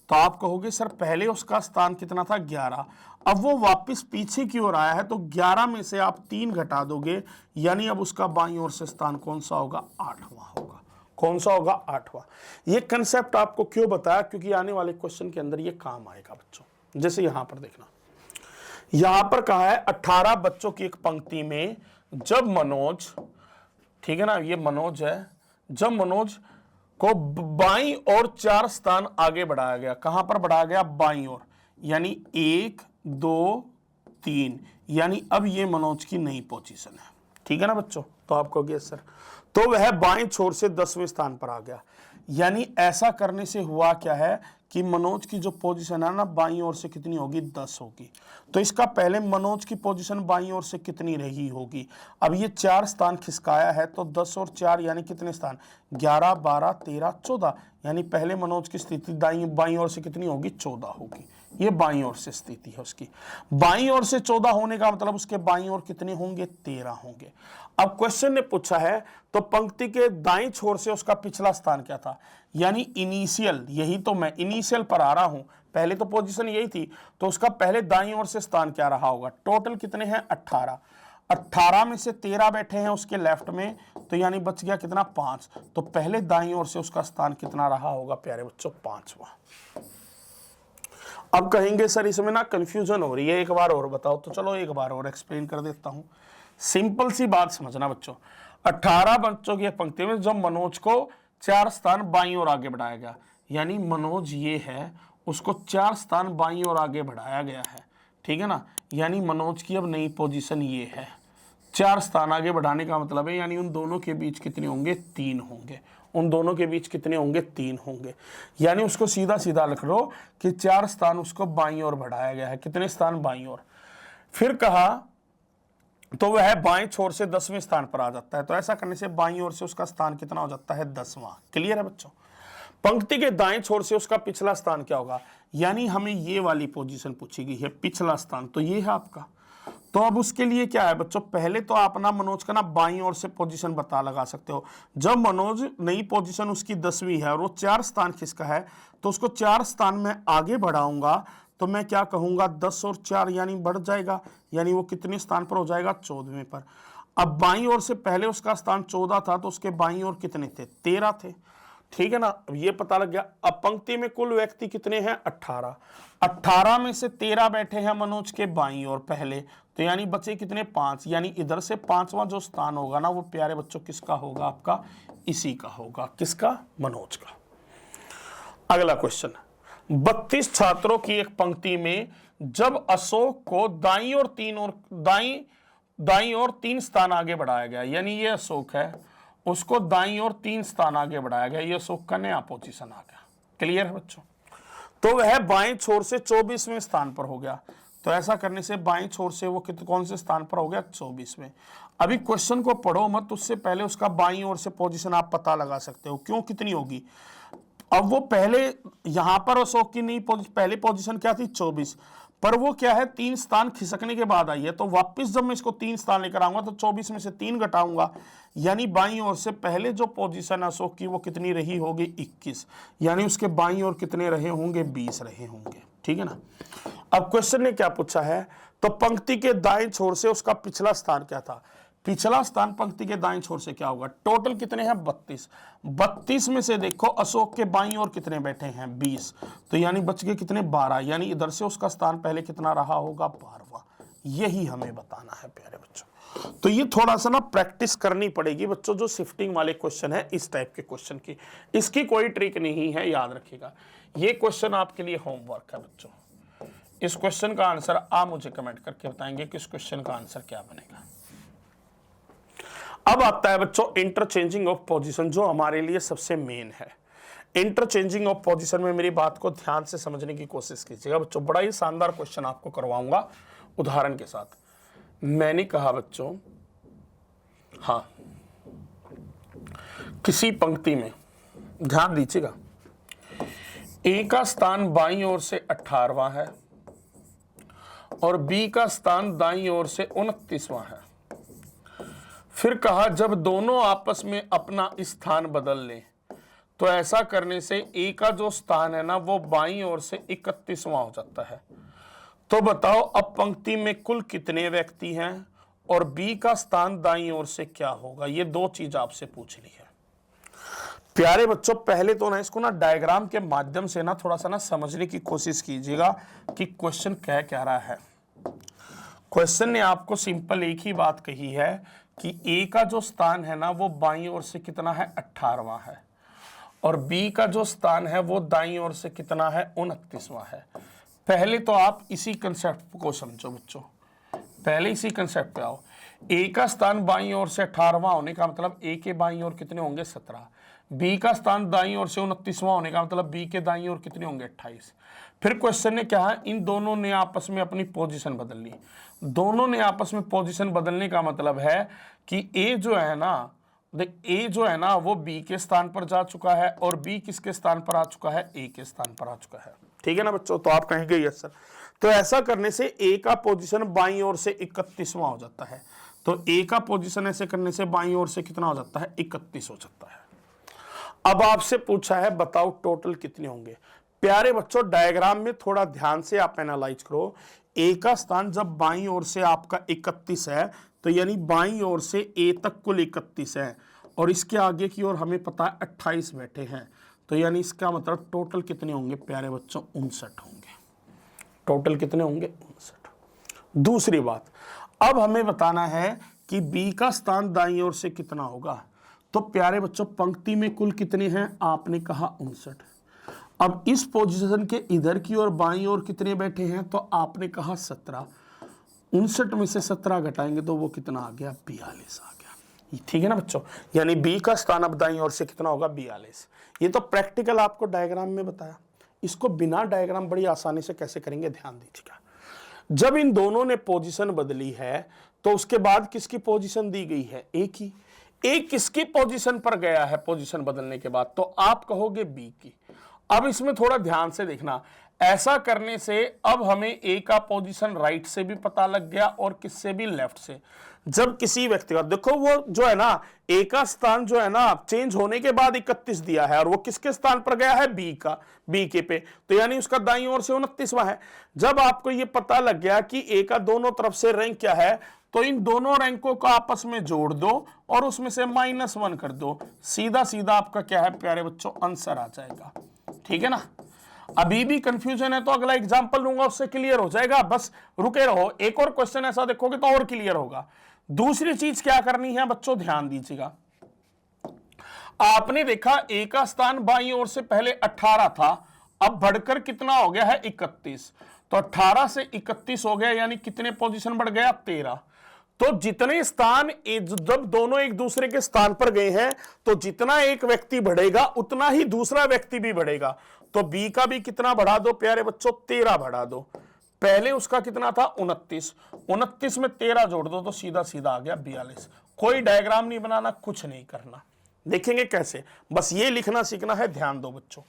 तो आप कहोगे सर पहले उसका स्थान कितना था? 11, अब वो वापस पीछे की ओर आया है तो 11 में से आप 3 घटा दोगे, यानी अब उसका बाईं ओर से स्थान कौन सा होगा? 8वां होगा। कौन सा होगा? 8वां। ये कंसेप्ट आपको क्यों बताया? क्योंकि आने वाले क्वेश्चन के अंदर ये काम आएगा बच्चों। जैसे यहां पर देखना, यहां पर कहा है 18 बच्चों की एक पंक्ति में जब मनोज, ठीक है ना, ये मनोज है, जब मनोज को बाईं और 4 स्थान आगे बढ़ाया गया। कहां पर बढ़ाया गया? बाईं ओर। यानी 1 2 3, यानी अब ये मनोज की नई पोजीशन है। ठीक है ना बच्चों, तो आपको गेस सर, तो वह बाएं छोर से 10वें स्थान पर आ गया। यानी ऐसा करने से हुआ क्या है कि मनोज की जो पोजीशन है ना बाईं ओर से कितनी होगी, 10 होगी। तो इसका पहले मनोज की पोजीशन बाईं ओर से कितनी रही होगी, अब ये 4 स्थान खिसकाया है तो 10 और 4 यानी कितने स्थान, 11 12 13 14, यानी पहले मनोज की स्थिति बाईं ओर से कितनी होगी, 14 होगी। ये बाईं ओर से स्थिति है उसकी। बाईं ओर से 14 होने का मतलब उसके बाईं ओर कितने होंगे, 13 होंगे। अब क्वेश्चन ने पूछा है तो पंक्ति के दाईं छोर से उसका पिछला स्थान क्या था, यानी इनिशियल, यही तो मैं इनिशियल पर आ रहा हूं, पहले तो पोजीशन यही थी, तो उसका पहले दाईं ओर से स्थान क्या रहा होगा। टोटल कितने हैं, 18, 18 में से 13 बैठे हैं उसके लेफ्ट में, तो यानी बच गया कितना, 5। तो पहले दाईं ओर से उसका स्थान कितना रहा होगा प्यारे बच्चों, 5वां। अब कहेंगे सर इसमें ना कंफ्यूजन हो रही है, एक बार और बताओ, तो चलो एक बार और एक्सप्लेन कर देता हूं। सिंपल सी बात समझना बच्चों, 18 बच्चों की पंक्ति में जब मनोज को 4 स्थान बाईं ओर आगे बढ़ाया गया, यानी मनोज ये है उसको 4 स्थान बाईं ओर आगे बढ़ाया गया है। ठीक है ना, यानी मनोज की अब नई पोजीशन ये है, 4 स्थान आगे बढ़ाने का मतलब है, यानी उन दोनों के बीच कितने होंगे, 3 होंगे। उन दोनों के बीच कितने होंगे, 3 होंगे। यानी उसको सीधा सीधा लिख लो कि 4 स्थान उसको बाईं ओर बढ़ाया गया है। कितने स्थान, बाईं ओर। फिर कहा तो वह बाएं छोर से 10वें स्थान पर आ जाता है। तो ऐसा करने से बाईं ओर से उसका स्थान कितना हो जाता है, 10वां। क्लियर है बच्चों। पंक्ति के दाएं छोर से उसका पिछला स्थान क्या होगा, यानी हमें ये वाली पोजीशन पूछी गई है, पिछला स्थान तो ये है आपका। तो अब उसके लिए क्या है बच्चों, पहले तो आप ना मनोज का ना बाईं ओर से पोजीशन बता लगा सकते हो। जब मनोज नई पोजीशन उसकी 10वीं है और वो 4 स्थान खिसका है, तो उसको 4 स्थान में आगे बढ़ाऊंगा तो मैं क्या कहूंगा, 10 और 4 यानी बढ़ जाएगा, यानी वो कितने स्थान पर हो जाएगा, 14वें पर। अब बाईं ओर से पहले उसका स्थान 14 था, तो उसके बाईं ओर कितने थे, 13 थे। ठीक है ना, अब ये पता लग गया। अब पंक्ति में कुल व्यक्ति कितने हैं, 18, 18 में से 13 बैठे हैं मनोज के बाईं ओर पहले, तो यानी बचे कितने, 5, यानी इधर से 5वां जो स्थान होगा ना वो प्यारे बच्चों किसका होगा, आपका इसी का होगा, किसका, मनोज का। अगला क्वेश्चन, 32 छात्रों की एक पंक्ति में जब अशोक को दाईं ओर 3 स्थान आगे बढ़ाया गया, यानी ये अशोक है, उसको दाईं ओर 3 स्थान आगे बढ़ाया गया, ये अशोक का नया पोजीशन आ गया। क्लियर है बच्चों। तो वह बाएं छोर से 24वें स्थान पर हो गया। तो ऐसा करने से बाएं छोर से वो कौन से स्थान पर हो गया, 24वें। अभी क्वेश्चन को पढ़ो मत, उससे पहले उसका बाईं ओर से पोजीशन आप पता लगा सकते हो, क्यों, कितनी होगी। अब वो पहले यहां पर अशोक की नई पहले पोजीशन क्या थी, 24, पर वो क्या है 3 स्थान खिसकने के बाद आई है। तो वापस जब मैं इसको 3 स्थान लेकर आऊंगा तो 24 में से 3 घटाऊंगा, यानी बाईं ओर से पहले जो पोजीशन अशोक की वो कितनी रही होगी, 21, यानी उसके बाईं ओर कितने रहे होंगे, 20 रहे होंगे। ठीक है ना। अब क्वेश्चन ने क्या पूछा है, तो पंक्ति के दाएं छोर से उसका पिछला स्थान क्या था। पिछला स्थान पंक्ति के दाएं छोर से क्या होगा, टोटल कितने हैं, 32, 32 में से देखो अशोक के बाईं ओर कितने बैठे हैं, 20, तो यानी बच गए कितने, 12, यानी इधर से उसका स्थान पहले कितना रहा होगा, 12वां। यही हमें बताना है प्यारे बच्चों। तो ये थोड़ा सा ना प्रैक्टिस करनी पड़ेगी बच्चों, जो शिफ्टिंग वाले क्वेश्चन है, इस टाइप के क्वेश्चन की, इसकी कोई ट्रिक नहीं है, याद रखिएगा। ये क्वेश्चन आपके लिए होमवर्क है बच्चों। इस क्वेश्चन का आंसर आप मुझे कमेंट करके बताएंगे कि इस क्वेश्चन का आंसर क्या बनेगा। अब आता है बच्चों इंटरचेंजिंग ऑफ पोजीशन, जो हमारे लिए सबसे मेन है। इंटरचेंजिंग ऑफ पोजीशन में मेरी बात को ध्यान से समझने की कोशिश कीजिएगा बच्चों। बड़ा ही शानदार क्वेश्चन आपको करवाऊंगा उदाहरण के साथ। मैंने कहा बच्चों, हाँ, किसी पंक्ति में ध्यान दीजिएगा, ए का स्थान बाईं ओर से 18वां है और बी का स्थान दाईं ओर से 29वां है। फिर कहा जब दोनों आपस में अपना स्थान बदल लें, तो ऐसा करने से ए का जो स्थान है ना वो बाईं ओर से 31वां हो जाता है। तो बताओ अब पंक्ति में कुल कितने व्यक्ति हैं और बी का स्थान दाईं ओर से क्या होगा। ये 2 चीज आपसे पूछ ली है प्यारे बच्चों। पहले तो ना इसको ना डायग्राम के माध्यम से ना थोड़ा सा ना समझने की कोशिश कीजिएगा कि क्वेश्चन क्या रहा है। क्वेश्चन ने आपको सिंपल एक ही बात कही है कि ए का जो स्थान है ना वो बाईं ओर से कितना है, 18वां है, और बी का जो स्थान है वो दाईं ओर से कितना है, 29वां है। पहले तो आप इसी कंसेप्ट को समझो बच्चों, पहले इसी कंसेप्ट पे आओ। ए का स्थान बाईं ओर से 18वां होने का मतलब ए के बाईं ओर कितने होंगे 17, बी का स्थान दाईं ओर से 29वां होने का मतलब बी के दाईं ओर कितने होंगे 28। फिर क्वेश्चन ने क्या है, इन दोनों ने आपस में अपनी पोजीशन बदल ली। दोनों ने आपस में पोजीशन बदलने का मतलब है कि ए जो है ना, देख ए जो है ना वो बी के स्थान पर जा चुका है और बी किसके स्थान पर आ चुका है, ए के स्थान पर आ चुका है। ठीक है ना बच्चों, तो आप कहेंगे यस सर। तो ऐसा करने से ए का पोजीशन बाईं ओर से 31वां हो जाता है। तो ए का पोजीशन ऐसे करने से बाईं ओर से कितना हो जाता है, 31 हो जाता है। अब आपसे पूछा है बताओ टोटल कितने होंगे। प्यारे बच्चों डायग्राम में थोड़ा ध्यान से आप एनालाइज करो। ए का स्थान जब बाईं ओर से आपका 31 है तो यानी बाईं ओर से ए तक कुल 31 है और इसके आगे की ओर हमें पता है 28 बैठे हैं, तो यानी इसका मतलब टोटल कितने होंगे प्यारे बच्चों, 59 होंगे। टोटल कितने होंगे, 59। दूसरी बात, अब हमें बताना है कि बी का स्थान दाईं ओर से कितना होगा। तो प्यारे बच्चों पंक्ति में कुल कितने हैं, आपने कहा 59। अब इस पोजीशन के इधर की ओर बाईं ओर कितने बैठे हैं, तो आपने कहा 17। 59 में से 17 घटाएंगे तो वो कितना आ गया, 42 आ गया। ठीक है ना बच्चों, यानी बी का स्थान अब दाईं ओर से कितना होगा, 42। ये तो प्रैक्टिकल आपको डायग्राम में बताया। इसको बिना डायग्राम बड़ी आसानी से कैसे करेंगे, ध्यान दीजिएगा। जब इन दोनों ने पोजीशन बदली है तो उसके बाद किसकी पोजीशन दी गई है, ए की। ए किसकी पोजीशन पर गया है पोजीशन बदलने के बाद, तो आप कहोगे बी की। अब इसमें थोड़ा ध्यान से देखना, ऐसा करने से अब हमें ए का पोजीशन राइट से भी पता लग गया और किससे भी, लेफ्ट से। जब किसी व्यक्ति का देखो वो जो है ना, ए का स्थान जो है ना चेंज होने के बाद 31 दिया है और वो किसके स्थान पर गया है, बी का, बी के पे, तो यानी उसका दाईं ओर से 29वां है। जब आपको ये पता लग गया कि ए का दोनों तरफ से रैंक क्या है, तो इन दोनों रैंकों को आपस में जोड़ दो और उसमें से -1 कर दो। सीधा सीधा आपका क्या है प्यारे बच्चों, आंसर आ जाएगा। ठीक है ना। अभी भी कंफ्यूजन है तो अगला एग्जांपल लूंगा, उससे क्लियर हो जाएगा। बस रुके रहो, एक और क्वेश्चन ऐसा देखोगे तो और क्लियर होगा। दूसरी चीज क्या करनी है बच्चों, ध्यान दीजिएगा। आपने देखा ए का स्थान बाईं ओर से पहले 18 था, अब बढ़कर कितना हो गया है, 31। तो 18 से 31 हो गया, यानी कितने पोजीशन बढ़ गया, 13। तो जितने स्थान जब दोनों एक दूसरे के स्थान पर गए हैं तो जितना एक व्यक्ति बढ़ेगा उतना ही दूसरा व्यक्ति भी बढ़ेगा। तो बी का भी कितना बढ़ा दो प्यारे बच्चों, 13 बढ़ा दो। पहले उसका कितना था, 29। 29 में 13 जोड़ दो तो सीधा सीधा आ गया 42। कोई डायग्राम नहीं बनाना, कुछ नहीं करना। देखेंगे कैसे, बस ये लिखना सीखना है। ध्यान दो बच्चों,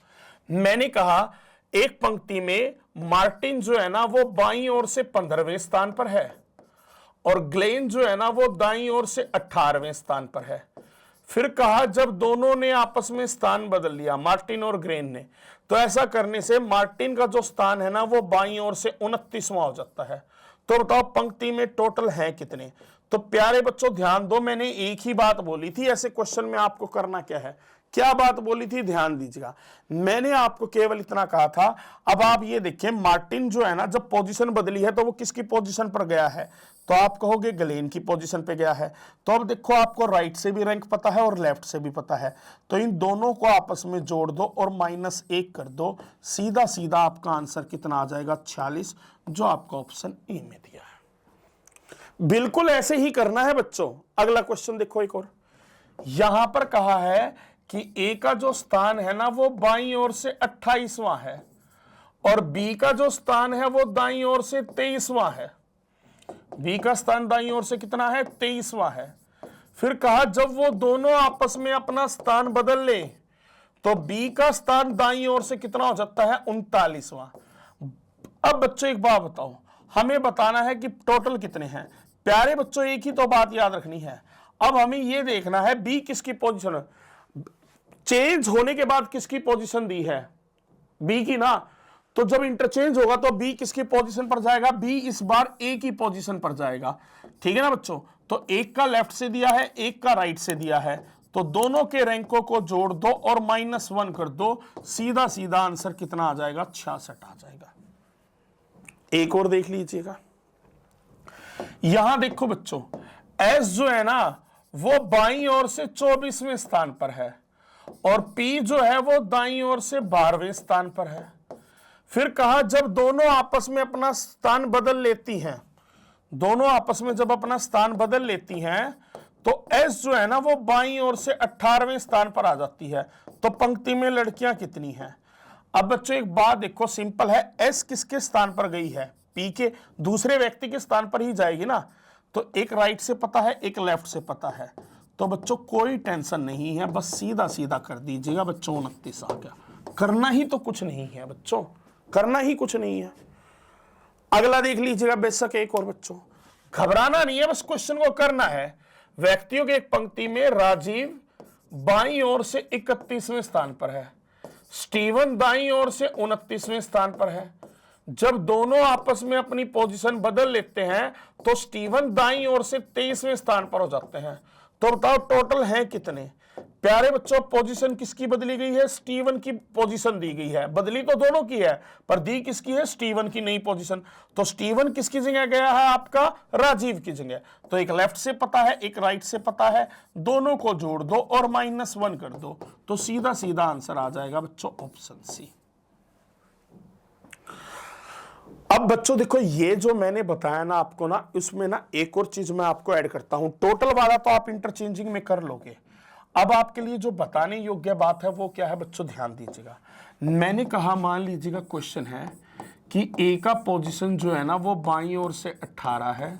मैंने कहा एक पंक्ति में मार्टिन जो है ना वो बाईं ओर से 15वें स्थान पर है और ग्लेन जो है ना वो दाईं ओर से 18वें स्थान पर है। फिर कहा जब दोनों ने आपस में स्थान बदल लिया, मार्टिन और ग्लेन ने, तो ऐसा करने से मार्टिन का जो स्थान है ना वो बाईं ओर से 29वां हो जाता है। तो बताओ पंक्ति में टोटल है कितने। तो प्यारे बच्चों ध्यान दो, मैंने एक ही बात बोली थी, ऐसे क्वेश्चन में आपको करना क्या है, क्या बात बोली थी, ध्यान दीजिएगा। मैंने आपको केवल इतना कहा था। अब आप ये देखिए, मार्टिन जो है ना जब पोजीशन बदली है तो वो किसकी पोजीशन पर गया है, तो आप कहोगे ग्लेन की पोजीशन पे गया है। तो अब देखो आपको राइट से भी रैंक पता है और लेफ्ट से भी पता है, तो इन दोनों को आपस में जोड़ दो और -1 कर दो। सीधा सीधा आपका आंसर कितना आ जाएगा, 46, जो आपका ऑप्शन ए में दिया है। बिल्कुल ऐसे ही करना है बच्चों। अगला क्वेश्चन देखो एक और, यहां पर कहा है कि ए का जो स्थान है ना वो बाईं ओर से 28वां है और बी का जो स्थान है वो दाईं ओर से 23वां है। बी का स्थान दाईं ओर से कितना है, 23वां है। फिर कहा जब वो दोनों आपस में अपना स्थान बदल ले तो बी का स्थान दाईं ओर से कितना हो जाता है, 39वां। अब बच्चों एक बात बताओ, हमें बताना है कि टोटल कितने हैं। प्यारे बच्चों एक ही तो बात याद रखनी है। अब हमें यह देखना है बी किसकी पोजीशन, चेंज होने के बाद किसकी पोजीशन दी है, बी की ना। तो जब इंटरचेंज होगा तो बी किसकी पोजीशन पर जाएगा, बी इस बार ए की पोजीशन पर जाएगा। ठीक है ना बच्चों। तो एक का लेफ्ट से दिया है, एक का राइट से दिया है, तो दोनों के रैंकों को जोड़ दो और -1 कर दो। सीधा सीधा आंसर कितना आ जाएगा, 66 आ जाएगा। एक और देख लीजिएगा, यहां देखो बच्चों, एस जो है ना वो बाईं ओर से 24वें स्थान पर है और P जो है वो दाईं ओर से 12वें स्थान पर है। फिर कहा जब दोनों आपस में अपना स्थान बदल लेती हैं, दोनों आपस में जब अपना स्थान बदल लेती हैं तो S जो है ना वो बाईं ओर से 18वें स्थान पर आ जाती है। तो पंक्ति में लड़कियां कितनी हैं? अब बच्चों एक बात देखो, सिंपल है, S किसके स्थान पर गई है? P के दूसरे व्यक्ति के स्थान पर ही जाएगी ना। तो एक राइट से पता है, एक लेफ्ट से पता है। तो बच्चों कोई टेंशन नहीं है, बस सीधा सीधा कर दीजिएगा बच्चों। 29 आ गया, करना ही तो कुछ नहीं है बच्चों, करना ही कुछ नहीं है। अगला देख लीजिएगा बेशक एक और बच्चों, घबराना नहीं है, बस क्वेश्चन को करना है। व्यक्तियों की एक पंक्ति में राजीव बाईं ओर से 31वें स्थान पर है, स्टीवन दाईं ओर से 29वें स्थान पर है। जब दोनों आपस में अपनी पोजीशन बदल लेते हैं तो स्टीवन दाईं ओर से 23वें स्थान पर हो जाते हैं। तो बताओ टोटल हैं कितने? प्यारे बच्चों पोजीशन किसकी बदली गई है? स्टीवन की पोजीशन दी गई है। बदली तो दोनों की है, पर दी किसकी है? स्टीवन की नई पोजीशन। तो स्टीवन किसकी जगह गया है? आपका राजीव की जगह। तो एक लेफ्ट से पता है, एक राइट से पता है, दोनों को जोड़ दो और -1 कर दो, तो सीधा सीधा आंसर आ जाएगा बच्चों ऑप्शन सी। अब बच्चों देखो, ये जो मैंने बताया ना आपको ना, इसमें ना एक और चीज मैं आपको ऐड करता हूं। टोटल वाला तो आप इंटरचेंजिंग में कर लोगे। अब आपके लिए जो बताने योग्य बात है वो क्या है बच्चों, ध्यान दीजिएगा। मैंने कहा, मान लीजिएगा क्वेश्चन है कि ए का पोजीशन जो है ना वो बाईं ओर से 18 है,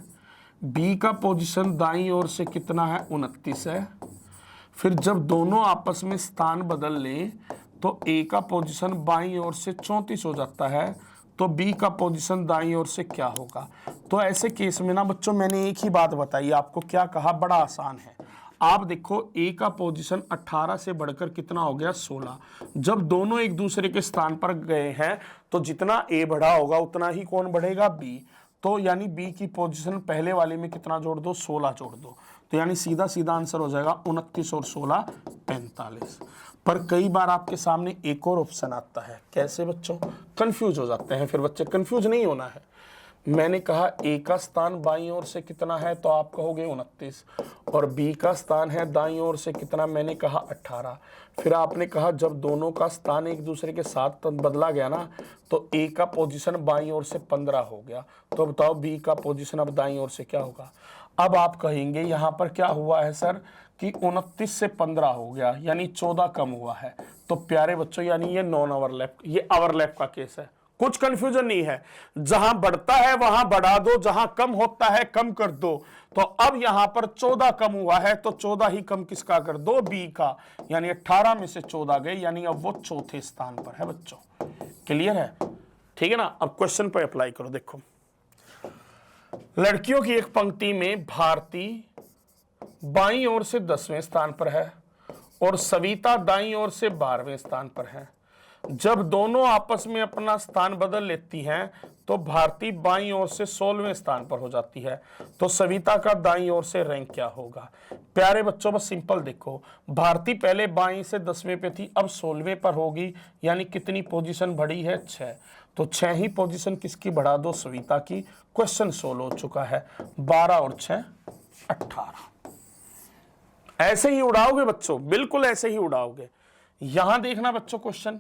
बी का पोजीशन दाईं ओर से कितना है? 29 है। फिर जब दोनों आपस में स्थान बदल लें तो ए का पोजीशन बाईं ओर से 34 हो जाता है, तो बी का पोजीशन दाईं ओर से क्या होगा? तो ऐसे केस में ना बच्चों मैंने एक ही बात बताई आपको, क्या कहा? बड़ा आसान है। आप देखो ए का पोजीशन 18 से बढ़कर कितना हो गया? 16। जब दोनों एक दूसरे के स्थान पर गए हैं तो जितना ए बढ़ा होगा उतना ही कौन बढ़ेगा? बी। तो यानी बी की पोजीशन पहले वाले में कितना जोड़ दो? 16 जोड़ दो। तो यानी सीधा सीधा आंसर हो जाएगा 29 और 16 45। पर कई बार आपके सामने एक और ऑप्शन आता है। कैसे बच्चों? कंफ्यूज हो जाते हैं फिर बच्चे, कंफ्यूज नहीं होना है। मैंने कहा ए का स्थान बाईं ओर से कितना है, तो आप कहोगे 29, और बी का स्थान है दाईं ओर से कितना? मैंने कहा 18। फिर आपने कहा जब दोनों का स्थान एक दूसरे के साथ बदला गया ना, तो ए का पोजीशन बाईं ओर से 15 हो गया। तो बताओ बी का पोजीशन अब दाईं ओर से क्या होगा? अब आप कहेंगे यहाँ पर क्या हुआ है सर कि 29 से 15 हो गया, यानी 14 कम हुआ है। तो प्यारे बच्चों यानी ये नॉन ओवरलैप, ये ओवरलैप का केस है, कुछ कंफ्यूजन नहीं है। जहां बढ़ता है वहां बढ़ा दो, जहां कम होता है कम कर दो। तो अब यहां पर 14 कम हुआ है, तो 14 ही कम किसका कर दो? बी का। यानी 18 में से 14 गए, यानी अब वो चौथे स्थान पर है बच्चों। क्लियर है? ठीक है ना। अब क्वेश्चन पर अप्लाई करो। देखो, लड़कियों की एक पंक्ति में भारती बाईं ओर से 10वें स्थान पर है और सविता दाईं ओर से 12वें स्थान पर है। जब दोनों आपस में अपना स्थान बदल लेती हैं तो भारती बाईं ओर से 16वें स्थान पर हो जाती है। तो सविता का दाईं ओर से रैंक क्या होगा? प्यारे बच्चों बस सिंपल देखो, भारती पहले बाईं से 10वें पे थी, अब 16वें पर होगी, यानी कितनी पोजीशन बढ़ी है? 6। तो 6 ही पोजीशन किसकी बढ़ा दो? सविता की। क्वेश्चन सोल्व हो चुका है। 12 और 6 18। ऐसे ही उड़ाओगे बच्चों, बिल्कुल ऐसे ही उड़ाओगे। यहां देखना बच्चों क्वेश्चन,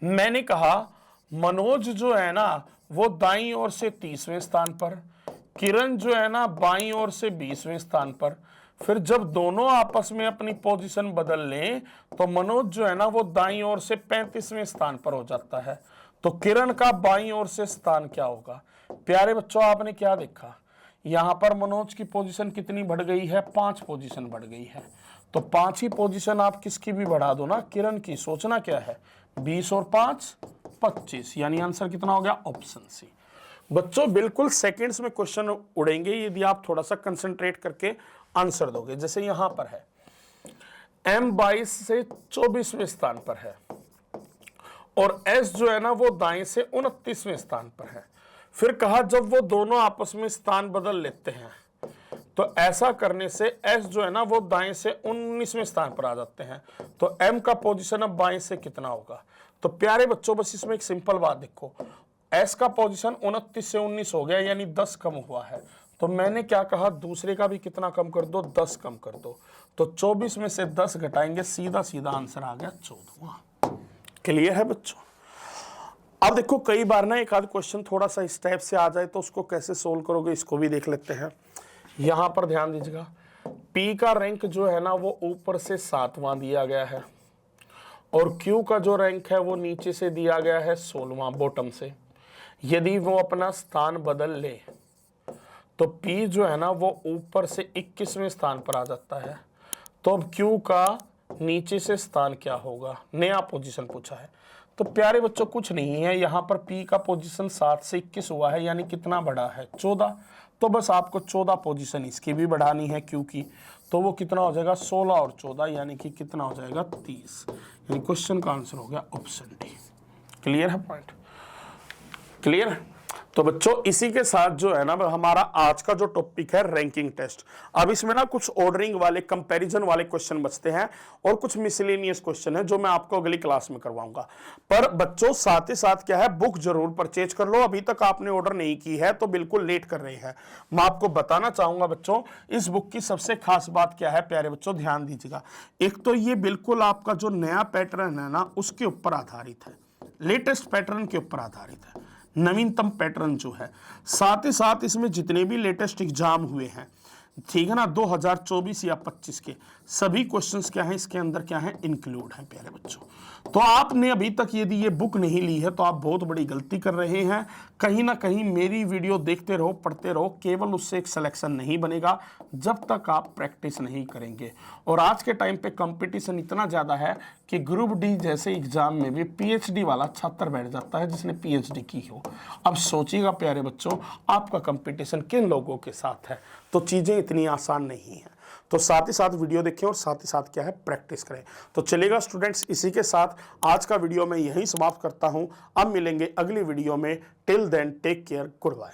मैंने कहा मनोज जो है ना वो दाईं ओर से 30वें स्थान पर, किरण जो है ना बाईं ओर से 20वें स्थान पर। फिर जब दोनों आपस में अपनी पोजीशन बदल लें तो मनोज जो है ना वो दाईं ओर से 35वें स्थान पर हो जाता है। तो किरण का बाईं ओर से स्थान क्या होगा? प्यारे बच्चों आपने क्या देखा, यहां पर मनोज की पोजीशन कितनी बढ़ गई है? 5 पोजीशन बढ़ गई है। तो 5 ही पोजीशन आप किसकी भी बढ़ा दो ना, किरण की। सोचना क्या है? 20 और 5 25, यानी आंसर कितना हो गया? Option C. बच्चों बिल्कुल सेकंड्स में क्वेश्चन उड़ेंगे यदि आप थोड़ा सा कंसंट्रेट करके आंसर दोगे। जैसे यहां पर है M 22 से 24वें स्थान पर है और S जो है ना वो दाएं से 29वें स्थान पर है। फिर कहा जब वो दोनों आपस में स्थान बदल लेते हैं तो ऐसा करने से S जो है ना वो दाएं से 19वें स्थान पर आ जाते हैं। तो M का पोजीशन अब बाएं से कितना होगा? तो प्यारे बच्चों बस इसमें एक सिंपल बात देखो, S का पोजीशन 29 से 19 हो गया, यानी 10 कम हुआ है। तो मैंने क्या कहा, दूसरे का भी कितना कम कर दो? 10 कम कर दो। तो 24 में से 10 घटाएंगे, सीधा सीधा आंसर आ गया 14वां। क्लियर है बच्चों? अब देखो कई बार ना एक आध क्वेश्चन थोड़ा सा इस टाइप से आ जाए तो उसको कैसे सोल्व करोगे इसको भी देख लेते हैं। यहां पर ध्यान दीजिएगा, P का रैंक जो है ना वो ऊपर से 7वां दिया गया है और Q का जो रैंक है वो नीचे से दिया गया है 16वां बॉटम से। यदि वो अपना स्थान बदल ले तो P जो है ना वो ऊपर से 21वें स्थान पर आ जाता है। तो अब Q का नीचे से स्थान क्या होगा, नया पोजीशन पूछा है। तो प्यारे बच्चों कुछ नहीं है, यहाँ पर P का पोजीशन 7 से 21 हुआ है, यानी कितना बढ़ा है 14। तो बस आपको 14 पोजीशन इसकी भी बढ़ानी है Q की, तो वो कितना हो जाएगा 16 और 14 यानी कि कितना हो जाएगा 30। यानी क्वेश्चन का आंसर हो गया ऑप्शन डी। क्लियर है पॉइंट, क्लियर है। तो बच्चों इसी के साथ जो है ना हमारा आज का जो टॉपिक है रैंकिंग टेस्ट। अब इसमें ना कुछ ऑर्डरिंग वाले कंपैरिजन वाले क्वेश्चन बचते हैं और कुछ मिसलेनियस क्वेश्चन है जो मैं आपको अगली क्लास में करवाऊंगा। पर बच्चों साथ ही साथ क्या है, बुक जरूर परचेज कर लो। अभी तक आपने ऑर्डर नहीं की है तो बिल्कुल लेट कर रहे हैं। मैं आपको बताना चाहूंगा बच्चों इस बुक की सबसे खास बात क्या है, प्यारे बच्चों ध्यान दीजिएगा। एक तो ये बिल्कुल आपका जो नया पैटर्न है ना उसके ऊपर आधारित है, लेटेस्ट पैटर्न के ऊपर आधारित है, नवीनतम पैटर्न जो है। साथ ही साथ इसमें जितने भी लेटेस्ट एग्जाम हुए हैं, ठीक है ना, 2024 या 25 के सभी क्वेश्चंस क्या हैं इसके अंदर क्या है इंक्लूड है प्यारे बच्चों। तो आपने अभी तक यदि ये बुक नहीं ली है तो आप बहुत बड़ी गलती कर रहे हैं। कहीं ना कहीं मेरी वीडियो देखते रहो, पढ़ते रहो, केवल उससे एक सिलेक्शन नहीं बनेगा जब तक आप प्रैक्टिस नहीं करेंगे। और आज के टाइम पे कंपटीशन इतना ज़्यादा है कि ग्रुप डी जैसे एग्जाम में भी PhD वाला छात्र बैठ जाता है जिसने PhD की हो। अब सोचिएगा प्यारे बच्चों आपका कंपटीशन किन लोगों के साथ है, तो चीज़ें इतनी आसान नहीं है। तो साथ ही साथ वीडियो देखें और साथ ही साथ क्या है प्रैक्टिस करें। तो चलेगा स्टूडेंट्स, इसी के साथ आज का वीडियो मैं यहीं समाप्त करता हूं। अब मिलेंगे अगली वीडियो में। Till then take care, good bye.